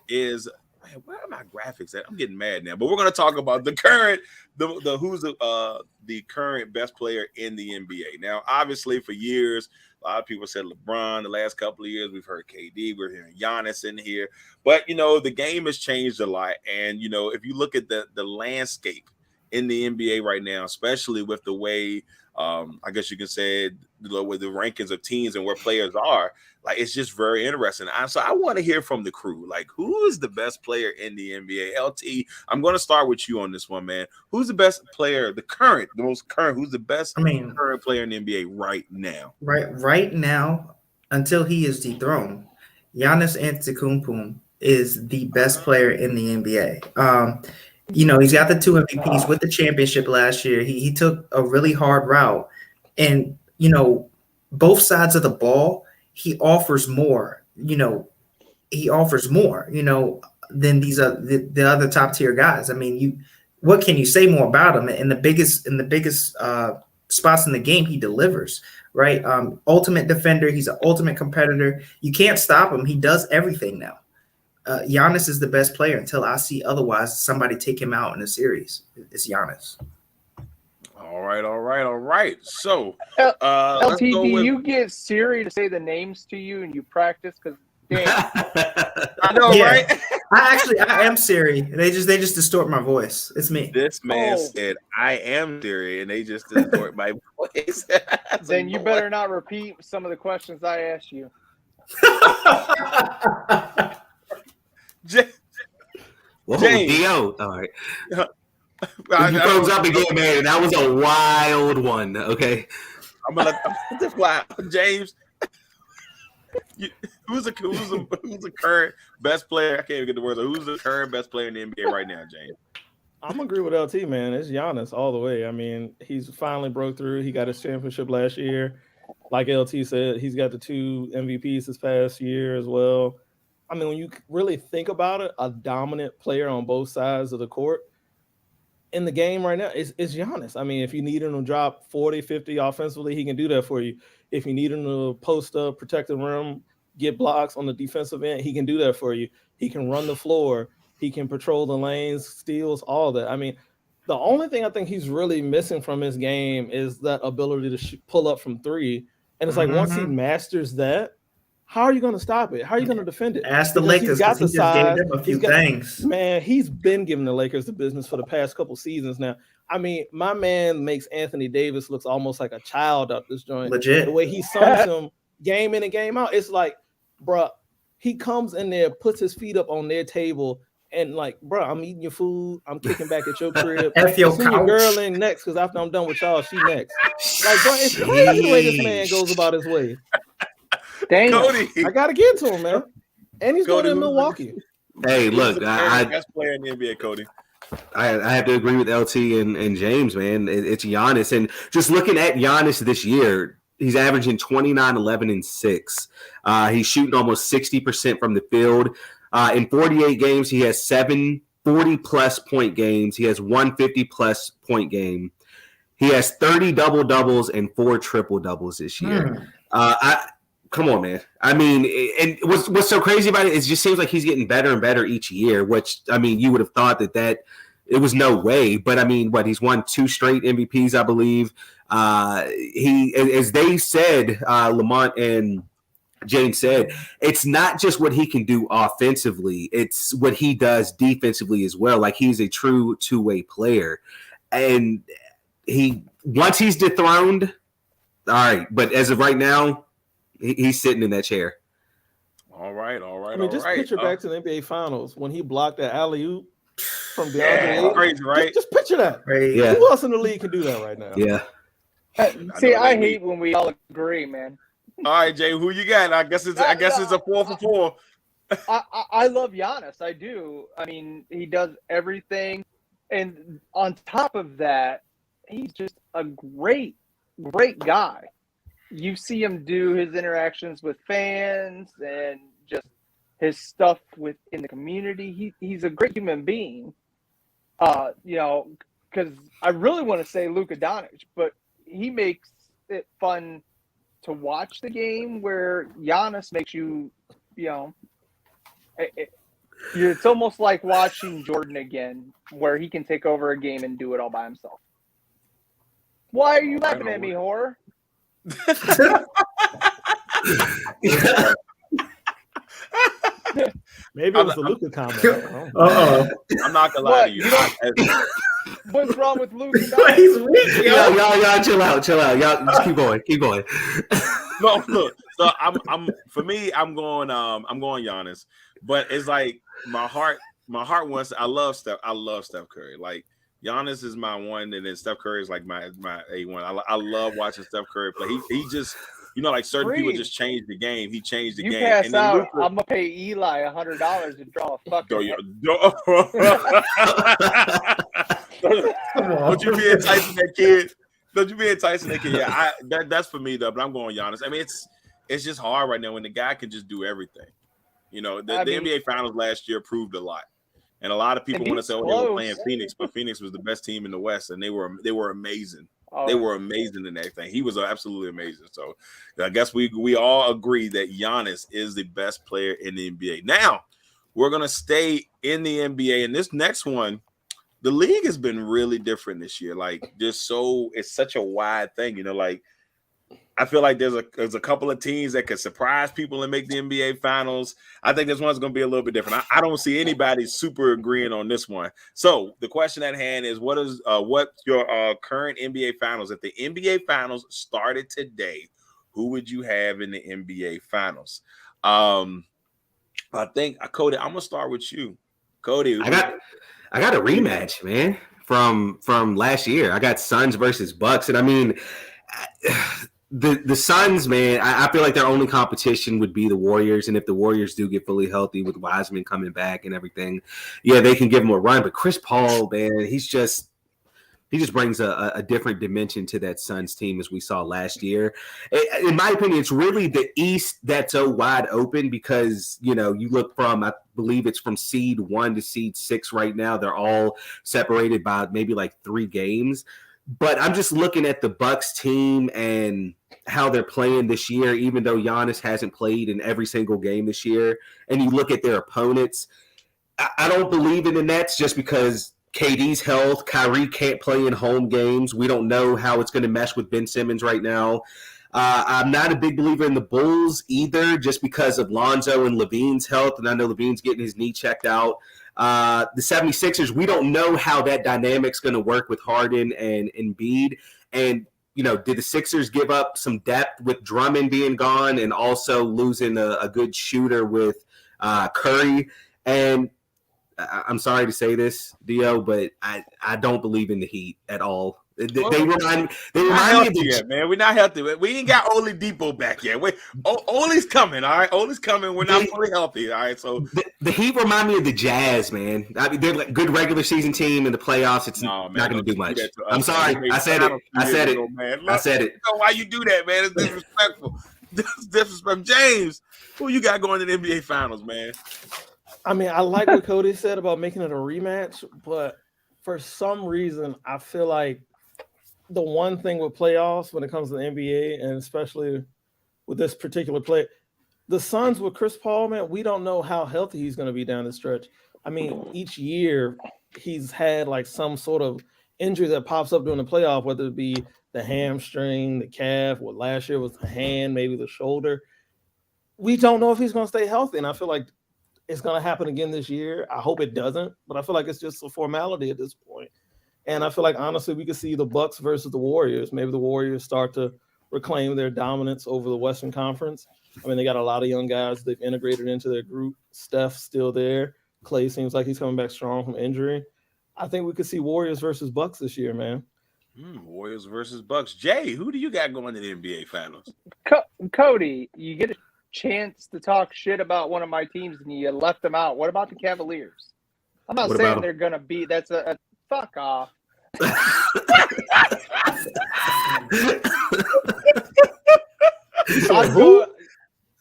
is, man, where are my graphics at? I'm getting mad now. But we're gonna talk about the current the current best player in the NBA. Now, obviously, for years, a lot of people said LeBron. The last couple of years, we've heard KD. We're hearing Giannis in here. But the game has changed a lot. And if you look at the landscape in the NBA right now, especially with the way I guess you can say with the rankings of teams and where players are, like, it's just very interesting. So I want to hear from the crew, like, who is the best player in the NBA? LT, I'm going to start with you on this one, man. Who's the best player, the most current, who's the best current player in the NBA right now? Right now, until he is dethroned, Giannis Antetokounmpo is the best player in the NBA. He's got the 2 MVPs with the championship last year. He took a really hard route. And, both sides of the ball, he offers more. Than these the other top tier guys. I mean, what can you say more about him? In the biggest spots in the game, he delivers, right? Ultimate defender. He's an ultimate competitor. You can't stop him. He does everything now. Giannis is the best player until I see otherwise. Somebody take him out in a series. It's Giannis. All right. So, LT, let's go do with, you get Siri to say the names to you and you practice? Because Damn. I know, Yeah. right? I am Siri. They just distort my voice. It's me. This man Oh. said, "I am Siri," and they just distort my voice. Then you better not repeat some of the questions I asked you. Whoa, James. Dio. All right. I You froze up again, man. That was a wild one. Okay. I'm gonna let this fly. James, who's the current best player? I can't even get the words. Who's the current best player in the NBA right now, James? I'm gonna agree with LT, man. It's Giannis all the way. I mean, he's finally broke through. He got his championship last year. Like LT said, he's got the 2 MVPs this past year as well. I mean, when you really think about it, a dominant player on both sides of the court in the game right now is Giannis. I mean, if you need him to drop 40, 50 offensively, he can do that for you. If you need him to post up, protect the rim, get blocks on the defensive end, he can do that for you. He can run the floor. He can patrol the lanes, steals, all that. I mean, the only thing I think he's really missing from his game is that ability to pull up from 3. And it's like once he masters that, how are you going to stop it? How are you going to defend it? Ask the Because Lakers he's got because the he just size. gave them a few He's got- things. Man, he's been giving the Lakers the business for the past couple seasons now. I mean, my man makes Anthony Davis looks almost like a child out this joint. Legit. The way he sunks him game in and game out, it's like, bruh, he comes in there, puts his feet up on their table, and like, bruh, I'm eating your food. I'm kicking back at your crib. F your Send your couch. girl in next because after I'm done with y'all, she next. Like, bro, it's crazy the way this man goes about his way. Damn. Cody, I gotta get to him, man. And he's Cody, going in who's the- Milwaukee. Hey, who's look, the current I best player in the NBA, Cody. have to agree with LT and James, man. It's Giannis. And just looking at Giannis this year, he's averaging 29, 11, and 6. He's shooting almost 60% from the field. In 48 games, he has 7 40-plus point games. He has 1 50-plus point game. He has 30 double-doubles and 4 triple-doubles this year. Come on, man. I mean, and what's so crazy about it is it just seems like he's getting better and better each year, which, I mean, you would have thought that it was no way. But, I mean, he's won 2 straight MVPs, I believe. He, as they said, Lamont and James said, it's not just what he can do offensively. It's what he does defensively as well. Like, he's a true two-way player. And once he's dethroned, all right. But as of right now, he's sitting in that chair. All right. I mean, just picture back to the NBA Finals when he blocked that alley-oop from DeAndre Yeah, Ayton. crazy, right? Just picture that. Yeah. Who else in the league can do that right now? Yeah. See, know I that hate when we all agree, man. All right, Jay, who you got? I guess it's a 4 for 4. I love Giannis. I do. I mean, he does everything. And on top of that, he's just a great guy. You see him do his interactions with fans and just his stuff within the community. He's a great human being. Because I really want to say Luka Doncic, but he makes it fun to watch the game where Giannis makes you, it's almost like watching Jordan again, where he can take over a game and do it all by himself. Why are you laughing at me, whore? Maybe it was the Luka comment. I'm not gonna lie to you. What's wrong with Luka? He's weak, yo. Y'all chill out. Y'all just keep going. No, look. So I'm going Giannis, but it's like my heart wants. I love Steph Curry. Like Giannis is my one, and then Steph Curry is like my A1. I love watching Steph Curry play. He just, like certain people just change the game. He changed the You game. pass And then out, Luka, I'm gonna pay Eli $100 to draw a fucking. Don't you be enticing that kid? Don't you be enticing that kid? Yeah, that's for me though. But I'm going Giannis. I mean, it's just hard right now when the guy can just do everything. The NBA Finals last year proved a lot, and a lot of people want to say, "Oh, they were playing Phoenix," but Phoenix was the best team in the West, and they were amazing. Oh. They were amazing in that thing. He was absolutely amazing. So I guess we all agree that Giannis is the best player in the NBA. Now we're gonna stay in the NBA, and this next one, the league has been really different this year. Like it's such a wide thing. Like I feel like there's a couple of teams that could surprise people and make the NBA Finals. I think this one's going to be a little bit different. I don't see anybody super agreeing on this one. So the question at hand is, what's your current NBA Finals? If the NBA Finals started today, who would you have in the NBA Finals? I think Cody, I'm gonna start with you. Cody, I got a rematch, man, from last year. I got Suns versus Bucks, and I mean, the Suns, man, I feel like their only competition would be the Warriors, and if the Warriors do get fully healthy with Wiseman coming back and everything, yeah, they can give them a run. But Chris Paul, man, he just brings a different dimension to that Suns team as we saw last year. In my opinion, it's really the East that's so wide open because, you look from, I believe it's from seed 1 to seed 6 right now. They're all separated by maybe like 3 games. But I'm just looking at the Bucks team and how they're playing this year, even though Giannis hasn't played in every single game this year. And you look at their opponents, I don't believe in the Nets just because KD's health. Kyrie can't play in home games. We don't know how it's going to mesh with Ben Simmons right now. I'm not a big believer in the Bulls either, just because of Lonzo and Levine's health. And I know Levine's getting his knee checked out. The 76ers, we don't know how that dynamic's going to work with Harden and Embiid. And, did the Sixers give up some depth with Drummond being gone and also losing a good shooter with Curry? And I'm sorry to say this, Dio, but I don't believe in the Heat at all. They remind me of yet, man. We're not healthy. We ain't got Oladipo back yet. Oli's coming, all right? Oli's coming. We're not fully healthy, all right? So the Heat remind me of the Jazz, man. I mean, they're like a good regular season team in the playoffs. It's not going to do much. I'm sorry. I said it. I said it. I said it. Why you do that, man? It's disrespectful. Disrespectful. James, who you got going to the NBA Finals, man? I mean, I like what Cody said about making it a rematch, but for some reason, I feel like the one thing with playoffs when it comes to the NBA, and especially with this particular play, the Suns with Chris Paul, man, we don't know how healthy he's going to be down the stretch. I mean, each year he's had like some sort of injury that pops up during the playoff, whether it be the hamstring, the calf, what last year was the hand, maybe the shoulder. We don't know if he's going to stay healthy, and I feel like it's going to happen again this year. I hope it doesn't, but I feel like it's just a formality at this point. And I feel like, honestly, we could see the Bucks versus the Warriors. Maybe the Warriors start to reclaim their dominance over the Western Conference. I mean, they got a lot of young guys they've integrated into their group. Steph's still there. Clay seems like he's coming back strong from injury. I think we could see Warriors versus Bucks this year, man. Warriors versus Bucks. Jay, who do you got going to the NBA Finals? Cody, you get a chance to talk shit about one of my teams and you left them out. What about the Cavaliers? I'm not saying they're going to be – that's a fuck off.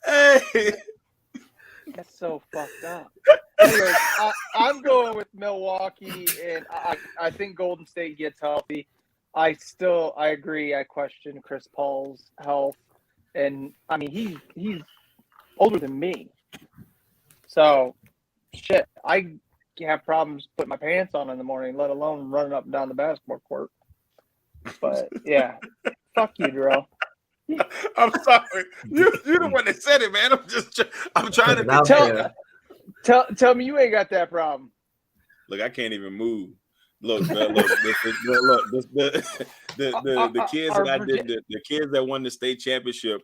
Hey, that's so fucked up. Anyways, I'm going with Milwaukee, and I think Golden State gets healthy. I agree. I question Chris Paul's health, and I mean he's older than me, so shit. I have problems putting my pants on in the morning, let alone running up and down the basketball court. But yeah, fuck you, Drew. I'm sorry. You're the one that said it, man. I'm trying to tell me you ain't got that problem. Look, I can't even move. Look, man, the kids that I did, the kids that won the state championship.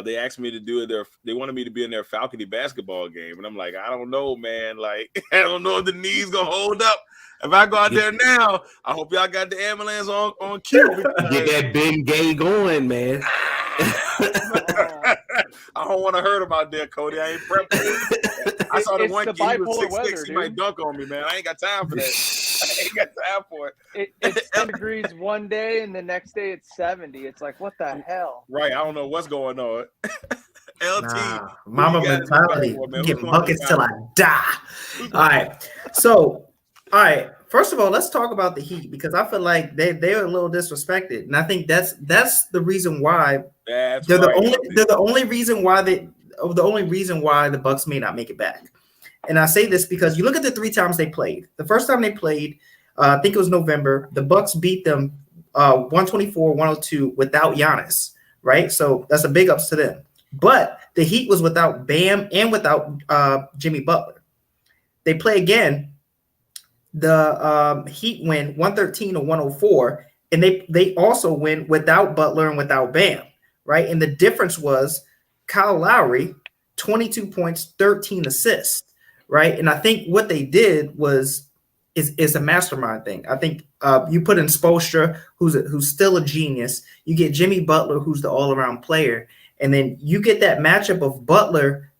They asked me to do it. They wanted me to be in their Falcony basketball game, and I'm like, I don't know, man. Like, I don't know if the knees gonna hold up. If I go out there now, I hope y'all got the ambulance on cue. Get that Ben Gay going, man. I don't want to hurt him out there, Cody. I ain't prepped for it. I saw the one kid who was 6'6". He might dunk on me, man. I ain't got time for that. I ain't got time for it. It's 10 degrees one day, and the next day it's 70. It's like, what the hell? Right. I don't know what's going on. LT. Mama mentality. Get buckets till I die. All right. First of all, let's talk about the Heat because I feel like they're a little disrespected, and I think that's the reason why they're the only reason why the Bucks may not make it back. And I say this because you look at the 3 times they played. The first time they played, I think it was November. The Bucks beat them 124-102 without Giannis. right? So that's a big ups to them. But the Heat was without Bam and without Jimmy Butler. They play again. The Heat win 113-104, and they also win without Butler and without Bam, right? And the difference was Kyle Lowry, 22 points, 13 assists, right? And I think what they did is a mastermind thing. I think you put in Spoelstra, who's still a genius. You get Jimmy Butler, who's the all-around player, and then you get that matchup of Butler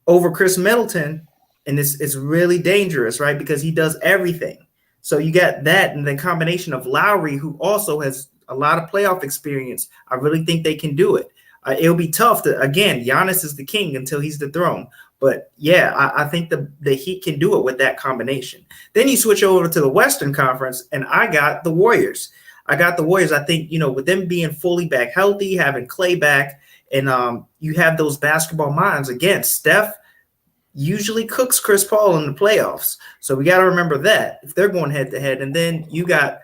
over Chris Middleton, and it's really dangerous, right? Because he does everything. So you got that, and the combination of Lowry, who also has a lot of playoff experience. I really think they can do it. It'll be tough to, again, Giannis is the king until he's dethroned. But yeah, I think the Heat can do it with that combination. Then you switch over to the Western Conference, and I got the Warriors. I think, with them being fully back healthy, having Clay back, and you have those basketball minds. Again, Steph usually cooks Chris Paul in the playoffs. So we got to remember that if they're going head to head. And then you got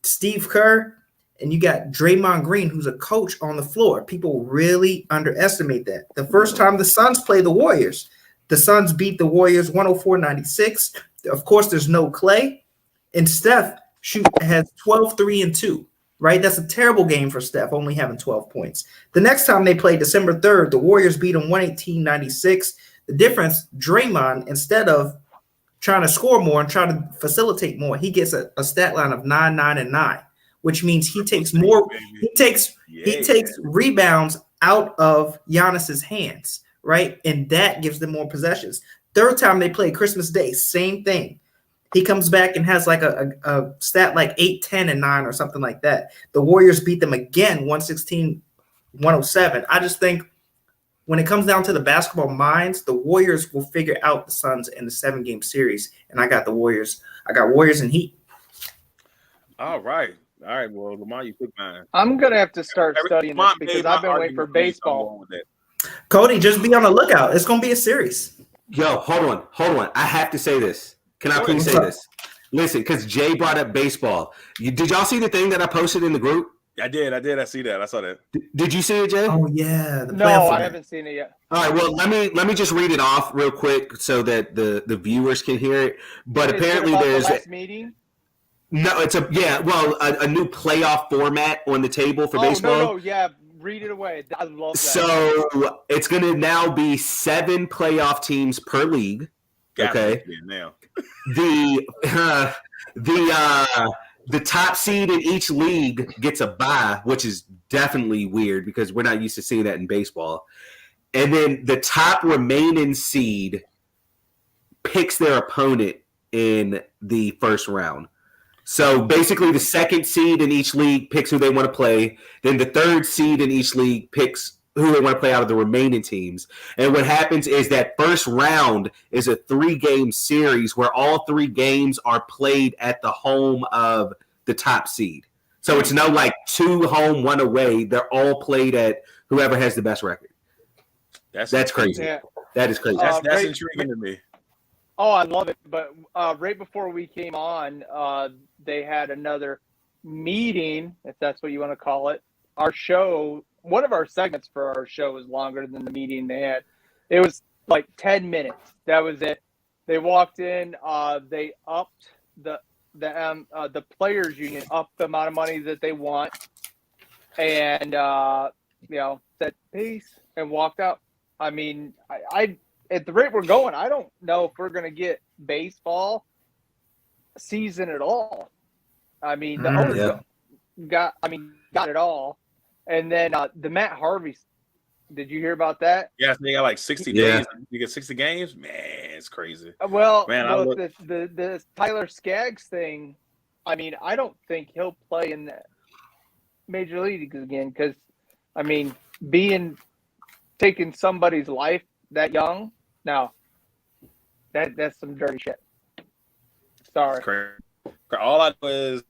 Steve Kerr and you got Draymond Green, who's a coach on the floor. People really underestimate that. The first time the Suns play the Warriors, the Suns beat the Warriors 104-96. Of course, there's no Clay. And Steph has 12, 3, and 2. Right? That's a terrible game for Steph, only having 12 points. The next time they played, December 3rd, the Warriors beat them 118-96. The difference, Draymond, instead of trying to score more and try to facilitate more, he gets a stat line of 9, 9, and 9, which means he takes more. He takes rebounds out of Giannis's hands, right? And that gives them more possessions. Third time they play, Christmas Day, same thing. He comes back and has like a stat like 8, 10, and 9 or something like that. The Warriors beat them again, 116-107. I just think when it comes down to the basketball minds, the Warriors will figure out the Suns in the 7-game series. And I got the Warriors. I got Warriors and Heat. All right. Well, Lamar, you took mine. I'm going to have to start studying this because I've been waiting for baseball. Cody, just be on the lookout. It's going to be a series. Yo, hold on. I have to say this. Can I please say this? Listen, because Jay brought up baseball. Did y'all see the thing that I posted in the group? I did. I see that. I saw that. Did you see it, Jay? Oh yeah. No, I haven't seen it yet. All right. Well, let me just read it off real quick so that the viewers can hear it. But apparently, there's the last meeting. No, it's a new playoff format on the table for baseball. No, yeah. Read it away. I love that. So it's going to now be 7 playoff teams per league. Okay. Now. The top seed in each league gets a bye, which is definitely weird because we're not used to seeing that in baseball. And then the top remaining seed picks their opponent in the first round. So basically the second seed in each league picks who they want to play. Then the third seed in each league picks who they want to play out of the remaining teams. And what happens is that first round is a 3-game series where all 3 games are played at the home of the top seed. So it's no like 2 home, 1 away. They're all played at whoever has the best record. That's crazy. Yeah. That is crazy. That's intriguing to me. Oh, I love it. But right before we came on, they had another meeting, if that's what you want to call it. Our show, one of our segments for our show was longer than the meeting they had. It was like 10 minutes. That was it. They walked in. They upped the players union upped the amount of money that they want, and said peace and walked out. I mean, I at the rate we're going, I don't know if we're going to get baseball season at all. I mean, the owners got it all. And then the Matt Harvey, did you hear about that? Yeah, they got like 60 days. You get 60 games? Man, it's crazy. Well, the Tyler Skaggs thing, I mean, I don't think he'll play in the Major Leagues again because, I mean, taking somebody's life that young, no, that's some dirty shit. Sorry. All I know is,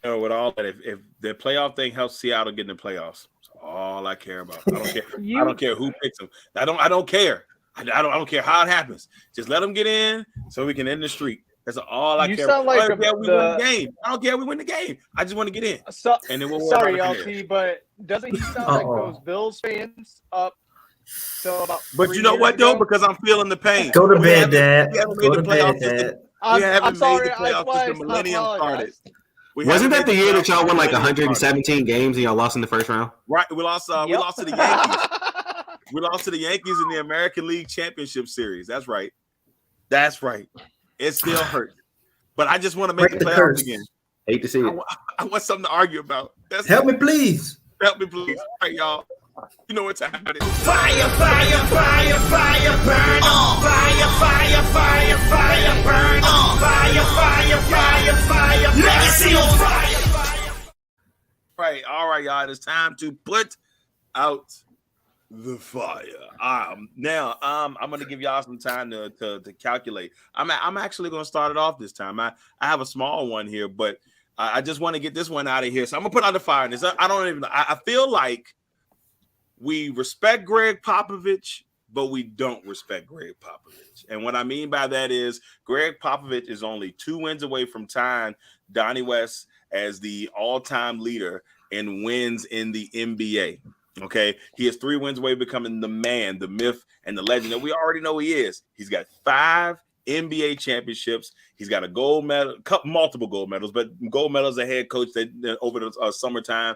with all that, if the playoff thing helps Seattle get in the playoffs, that's all I care about. I don't care. I don't care who picks them. I don't care. I don't care how it happens. Just let them get in so we can end the streak. That's all I You care sound about. like I don't care we win the game. I don't care we win the game. I just want to get in. And then we'll sorry, worry about it. LT, but doesn't he sound like those Bills fans up till about But 3 you know years what, though? ago? Because I'm feeling the pain. Go to We bed, haven't- Dad. We haven't Go made to the playoffs bed, since Dad. we haven't I'm sorry. made the That's playoffs why since the I millennium started. apologize. Wasn't that the year that y'all won like 117 games and y'all lost in the first round? Right, we lost to the Yankees. We lost to the Yankees in the American League Championship Series. That's right. It still hurts. But I just want to make Break the the playoffs curse. again. Hate to see it. I want something to argue about. That's Help it. me, please. Help me, please. All right, y'all. You know what time it is. Fire, fire, fire, fire, burn on. Fire, fire, fire, fire, burn on. Fire, fire, fire, fire, legacy on fire. All right, y'all. It's time to put out the fire. Now, I'm gonna give y'all some time to calculate. I'm actually gonna start it off this time. I have a small one here, but I just want to get this one out of here. So I'm gonna put out the fire. And I feel like we respect Greg Popovich, but we don't respect Greg Popovich. And what I mean by that is Greg Popovich is only 2 wins away from tying Donnie West as the all-time leader in wins in the NBA. Okay, he is 3 wins away becoming the man, the myth, and the legend that we already know he is. He's got 5 NBA championships. He's got a gold medal, multiple gold medals, but gold medals as a head coach that over the summertime.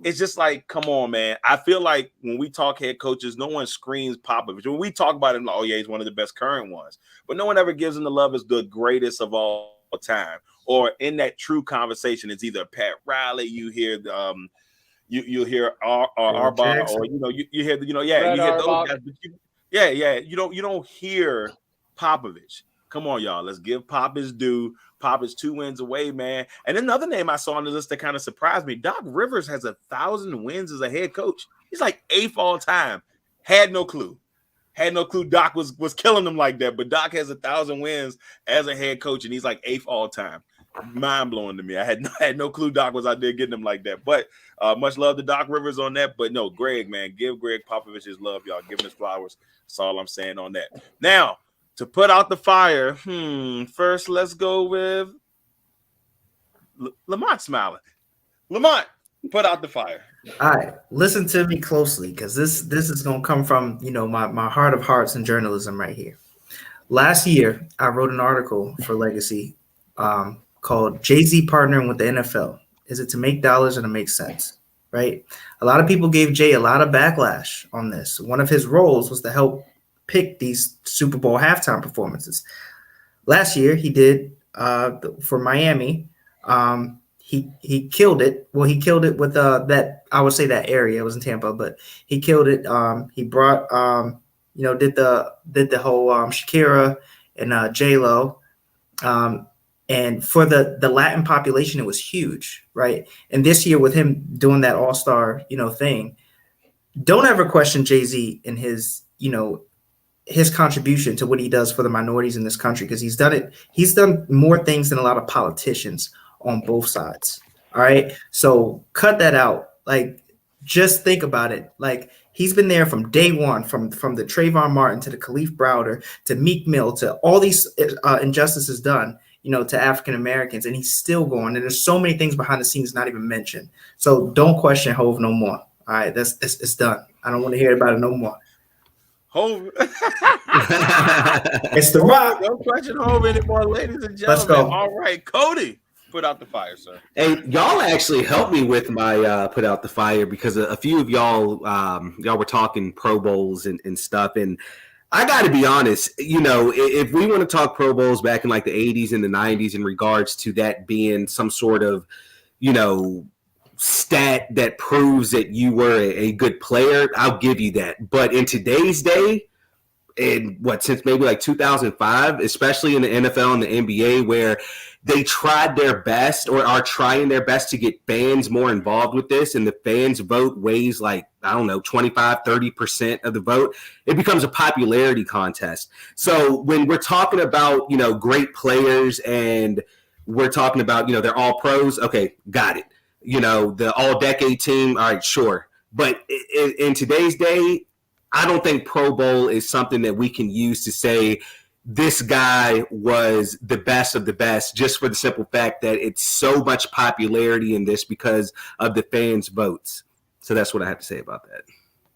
It's just like, come on, man. I feel like when we talk head coaches, no one screams Popovich. When we talk about him, like, oh yeah, he's one of the best current ones, but no one ever gives him the love as the greatest of all time. Or in that true conversation, it's either Pat Riley, you hear you hear Arbaugh, or you hear you hear those guys, but you don't hear Popovich. Come on, y'all. Let's give Pop his due. Pop is 2 wins away, man. And another name I saw on the list that kind of surprised me, Doc Rivers has 1,000 wins as a head coach. He's like 8th all time. Had no clue Doc was killing them like that. But Doc has 1,000 wins as a head coach, and he's like 8th all time. Mind blowing to me. I had no clue Doc was out there getting them like that. But much love to Doc Rivers on that. But no, Greg, man, give Greg Popovich his love, y'all. Give him his flowers. That's all I'm saying on that. Now, to put out the fire, first let's go with Lamont smiling. Lamont, put out the fire. All right, listen to me closely, because this is gonna come from my heart of hearts in journalism right here. Last year, I wrote an article for Legacy called "Jay-Z Partnering with the NFL. Is it to make dollars or to make sense?" Right? A lot of people gave Jay a lot of backlash on this. One of his roles was to help pick these Super Bowl halftime performances. Last year, he did for Miami. He killed it. Well, he killed it with that, I would say that area. It was in Tampa, but he killed it. He brought did the whole Shakira and J-Lo. And for the Latin population, it was huge, right? And this year with him doing that all-star, thing, don't ever question Jay-Z and his contribution to what he does for the minorities in this country, because he's done it. He's done more things than a lot of politicians on both sides. All right. So cut that out. Like, just think about it. Like, he's been there from day one, from the Trayvon Martin to the Khalif Browder to Meek Mill to all these injustices done, to African Americans, and he's still going. And there's so many things behind the scenes not even mentioned. So don't question Hov no more. All right, it's done. I don't want to hear about it no more. Hov. It's the rock. No question Hov anymore, ladies and gentlemen. Let's go. All right, Cody, put out the fire, sir. Hey, y'all actually helped me with my put out the fire, because a few of y'all were talking Pro Bowls and stuff, and I got to be honest, if we want to talk Pro Bowls back in like the 80s and the 90s in regards to that being some sort of, stat that proves that you were a good player, I'll give you that. But in today's day, since maybe like 2005, especially in the NFL and the NBA, where they tried their best or are trying their best to get fans more involved with this, and the fans vote weighs like, 25-30% of the vote, it becomes a popularity contest. So when we're talking about, great players and we're talking about, they're all pros, okay, got it. The all-decade team, all right, sure. But in today's day, I don't think Pro Bowl is something that we can use to say this guy was the best of the best, just for the simple fact that it's so much popularity in this because of the fans' votes. So that's what I have to say about that.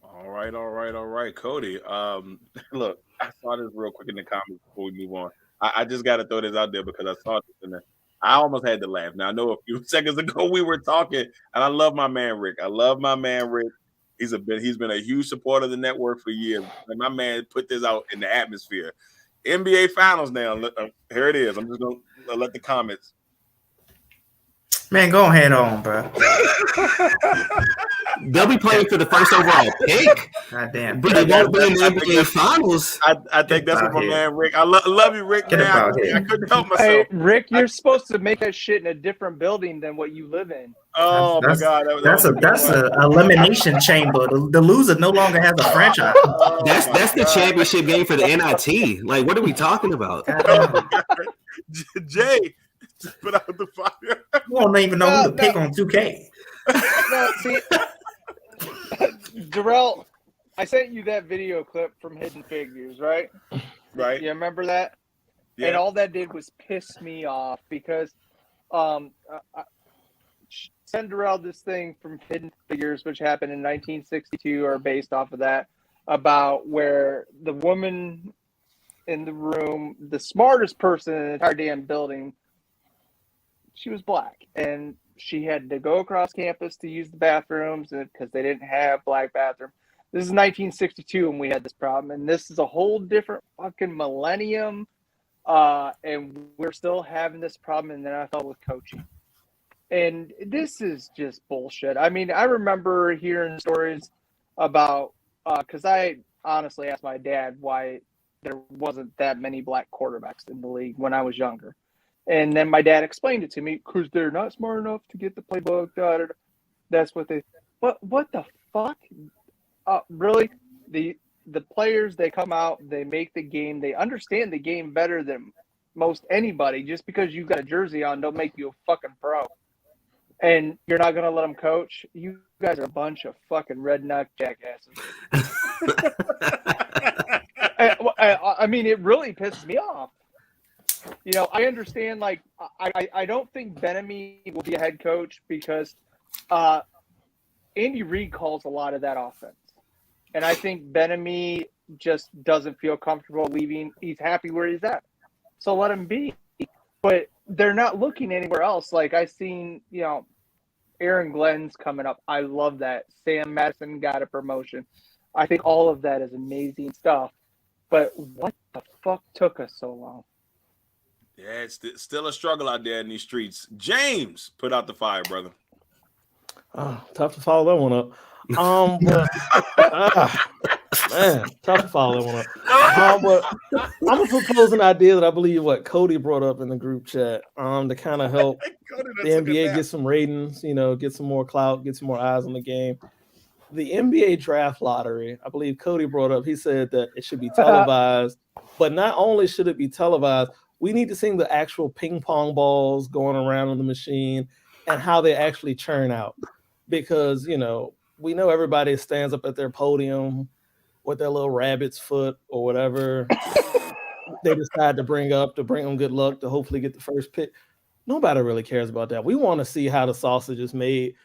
All right, Cody. Look, I saw this real quick in the comments before we move on. I just got to throw this out there because I saw this in there. I almost had to laugh. Now, I know a few seconds ago we were talking, and I love my man Rick. He's been a huge supporter of the network for years. And my man put this out in the atmosphere. NBA Finals now. Here it is. I'm just going to let the comments. Man, go ahead on, bro. They'll be playing for the first overall pick. God damn. But they won't be in the NBA Finals. I think that's what my man Rick. I love you, Rick. Man, I couldn't help myself. Hey, Rick, you're supposed to make that shit in a different building than what you live in. Oh my God, that's a elimination chamber. The loser no longer has a franchise. That's the championship game for the NIT. Like, what are we talking about? Jay, put out the fire. You don't even know who to pick on 2K. No, see, Darrell, I sent you that video clip from Hidden Figures, right? Right. You remember that? Yeah. And all that did was piss me off because send Darrell this thing from Hidden Figures, which happened in 1962, or based off of that, about where the woman in the room, the smartest person in the entire damn building, she was black, and she had to go across campus to use the bathrooms because they didn't have black bathrooms. This is 1962 and we had this problem, and this is a whole different fucking millennium, and we're still having this problem in the NFL with coaching. And this is just bullshit. I mean, I remember hearing stories about, because I honestly asked my dad why there wasn't that many black quarterbacks in the league when I was younger. And then my dad explained it to me, because they're not smart enough to get the playbook. That's what they. What the fuck? Really? The players, they come out, they make the game, they understand the game better than most anybody. Just because you've got a jersey on, don't make you a fucking pro. And you're not gonna let them coach. You guys are a bunch of fucking redneck jackasses. I mean, it really pisses me off. You know, I understand, like, I don't think Ben-Ami will be a head coach because Andy Reid calls a lot of that offense. And I think Ben-Ami just doesn't feel comfortable leaving. He's happy where he's at. So let him be. But they're not looking anywhere else. Like, I've seen, you know, Aaron Glenn's coming up. I love that. Sam Madison got a promotion. I think all of that is amazing stuff. But what the fuck took us so long? Yeah, it's still a struggle out there in these streets. James, put out the fire, brother. Tough to follow that one up. Man, tough to follow that one up. But I'm gonna propose an idea that I believe Cody brought up in the group chat to kind of help the NBA get some ratings, you know, get some more clout, get some more eyes on the game. The NBA draft lottery, I believe Cody brought up. He said that it should be televised, but not only should it be televised, we need to see the actual ping pong balls going around on the machine and how they actually churn out. Because, you know, we know everybody stands up at their podium with their little rabbit's foot or whatever they decide to bring up to bring them good luck to hopefully get the first pick. Nobody really cares about that. We want to see how the sausage is made.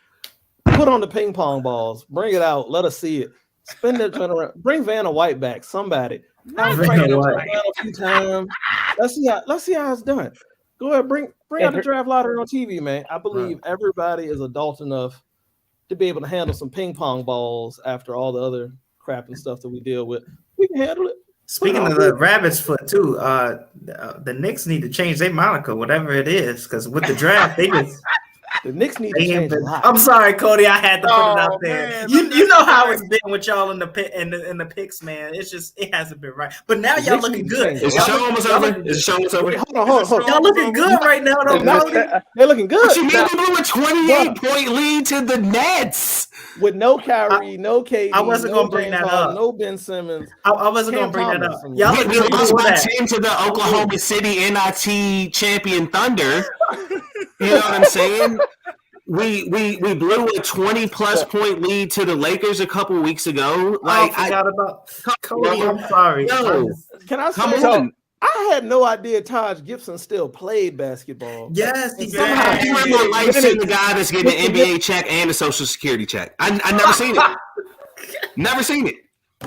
Put on the ping pong balls. Bring it out. Let us see it. Spin that joint around. Bring Vanna White back. Somebody. Have him bring it around a few times. Let's see how it's done. Go ahead. Bring out the draft lottery on TV, man. I believe everybody is adult enough to be able to handle some ping pong balls after all the other crap and stuff that we deal with. We can handle it. Speaking of the rabbit's foot too, the Knicks need to change their moniker, whatever it is, because with the draft they just the Knicks need to change a lot. I'm sorry, Cody, I had to put it out there. Man, you know how it's been with y'all in the picks, man. It's just it hasn't been right. But now y'all looking good. Is the show almost over? Is the show almost over? Hold on. Y'all looking good right now, though. They're looking good. What you mean they blew a 28-point lead to the Nets? With no Kyrie, no KD, I wasn't going to bring that up. No Ben Simmons. I wasn't going to bring that up. Y'all we lost by 10 to the Oklahoma City NIT champion Thunder. You know what I'm saying? We blew a 20-plus point lead to the Lakers a couple weeks ago. Like I forgot about Cody. I'm sorry. Can I say come on? I had no idea Taj Gibson still played basketball. Yes, he somehow did. You were more life than the guy that's getting an NBA check and a Social Security check. I never seen it. Never seen it.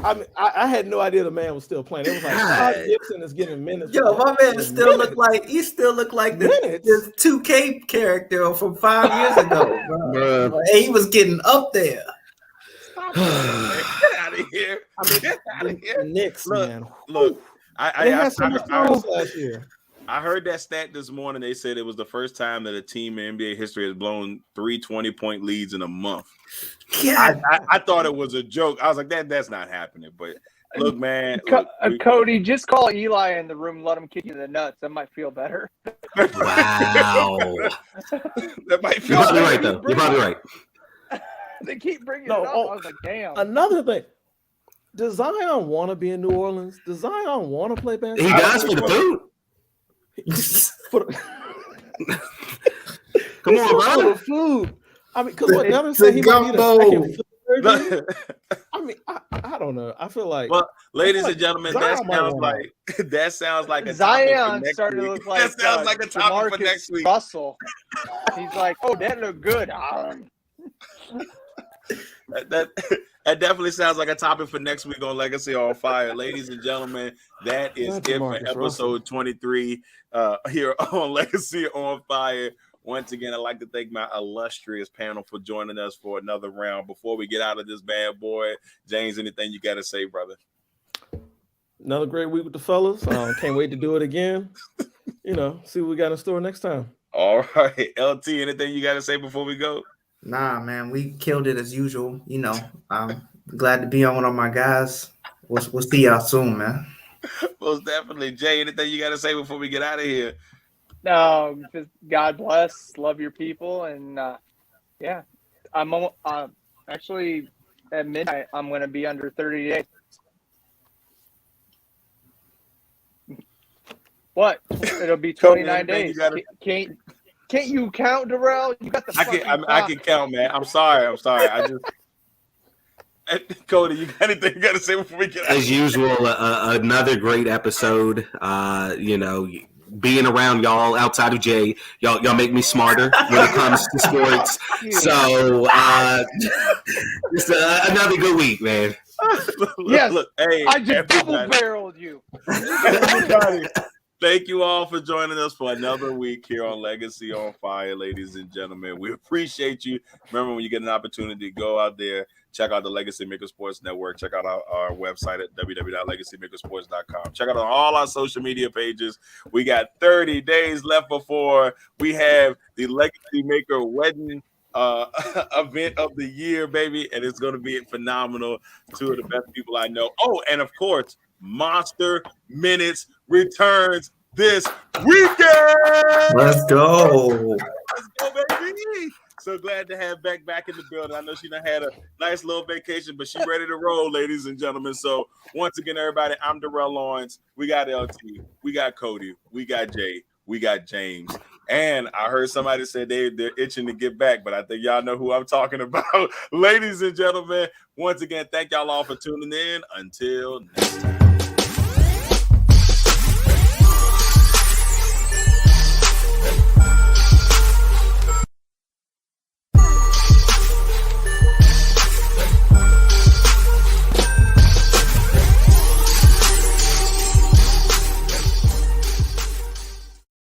I mean, I had no idea the man was still playing. It was like Taj Gibson is getting minutes. Yo, my man still look like this 2K character from 5 years ago, bro. Like, he was getting up there. Get out of here! Get out of here! The Knicks, man. Look. They had so much trouble last year. I heard that stat this morning. They said it was the first time that a team in NBA history has blown 3 20-point leads in a month. Yeah, I thought it was a joke. I was like, that's not happening. But look, man. Cody, just call Eli in the room and let him kick you in the nuts. That might feel better. Wow. That might feel You're probably better. right, though. You're probably right. They keep bringing it up. I was like, damn. Another thing. Does Zion want to be in New Orleans? Does Zion want to play basketball? He does for the food. Come on, bro. The food. I mean, because what the other say he might need a second foot surgery? I mean, I don't know. I feel like. Well, ladies like and gentlemen, Zion that sounds like a Zion topic for started to next look week. like That sounds like a topic for Demarcus next week. Russell. He's like, oh, that looked good. That definitely sounds like a topic for next week on Legacy on Fire. Ladies and gentlemen, that is it for episode 23 here on Legacy on Fire. Once again, I'd like to thank my illustrious panel for joining us for another round. Before we get out of this bad boy, James, anything you got to say, brother? Another great week with the fellas. Can't wait to do it again. See what we got in store next time. All right. LT, anything you got to say before we go? Nah, man, we killed it as usual. I'm glad to be on one of my guys. We'll see y'all soon, man. Most definitely. Jay, anything you got to say before we get out of here? No, just God bless, love your people, and yeah, I'm actually at midnight. I'm going to be under 30 days. What? It'll be 29 days. Can't you count, Darrell? You got the. I can count, man. I'm sorry. I just. Cody, you got anything you got to say before we get out? As usual, another great episode. Being around y'all outside of Jay, y'all make me smarter when it comes to sports. So, just another good week, man. Look, hey, I just double-barreled you. Everybody, thank you all for joining us for another week here on Legacy on Fire, ladies and gentlemen. We appreciate you. Remember, when you get an opportunity, go out there, check out the Legacy Maker Sports Network. Check out our website at www.legacymakersports.com. Check out on all our social media pages. We got 30 days left before we have the Legacy Maker Wedding event of the year, baby, and it's going to be phenomenal. Two of the best people I know. Oh, and of course, Monster Minutes returns this weekend. Let's go. Let's go, baby. So glad to have Beck back in the building. I know she done had a nice little vacation, but she's ready to roll, ladies and gentlemen. So once again, everybody, I'm Darrell Lawrence. We got LT. We got Cody. We got Jay. We got James. And I heard somebody say they're itching to get back, but I think y'all know who I'm talking about. Ladies and gentlemen, once again, thank y'all all for tuning in. Until next time.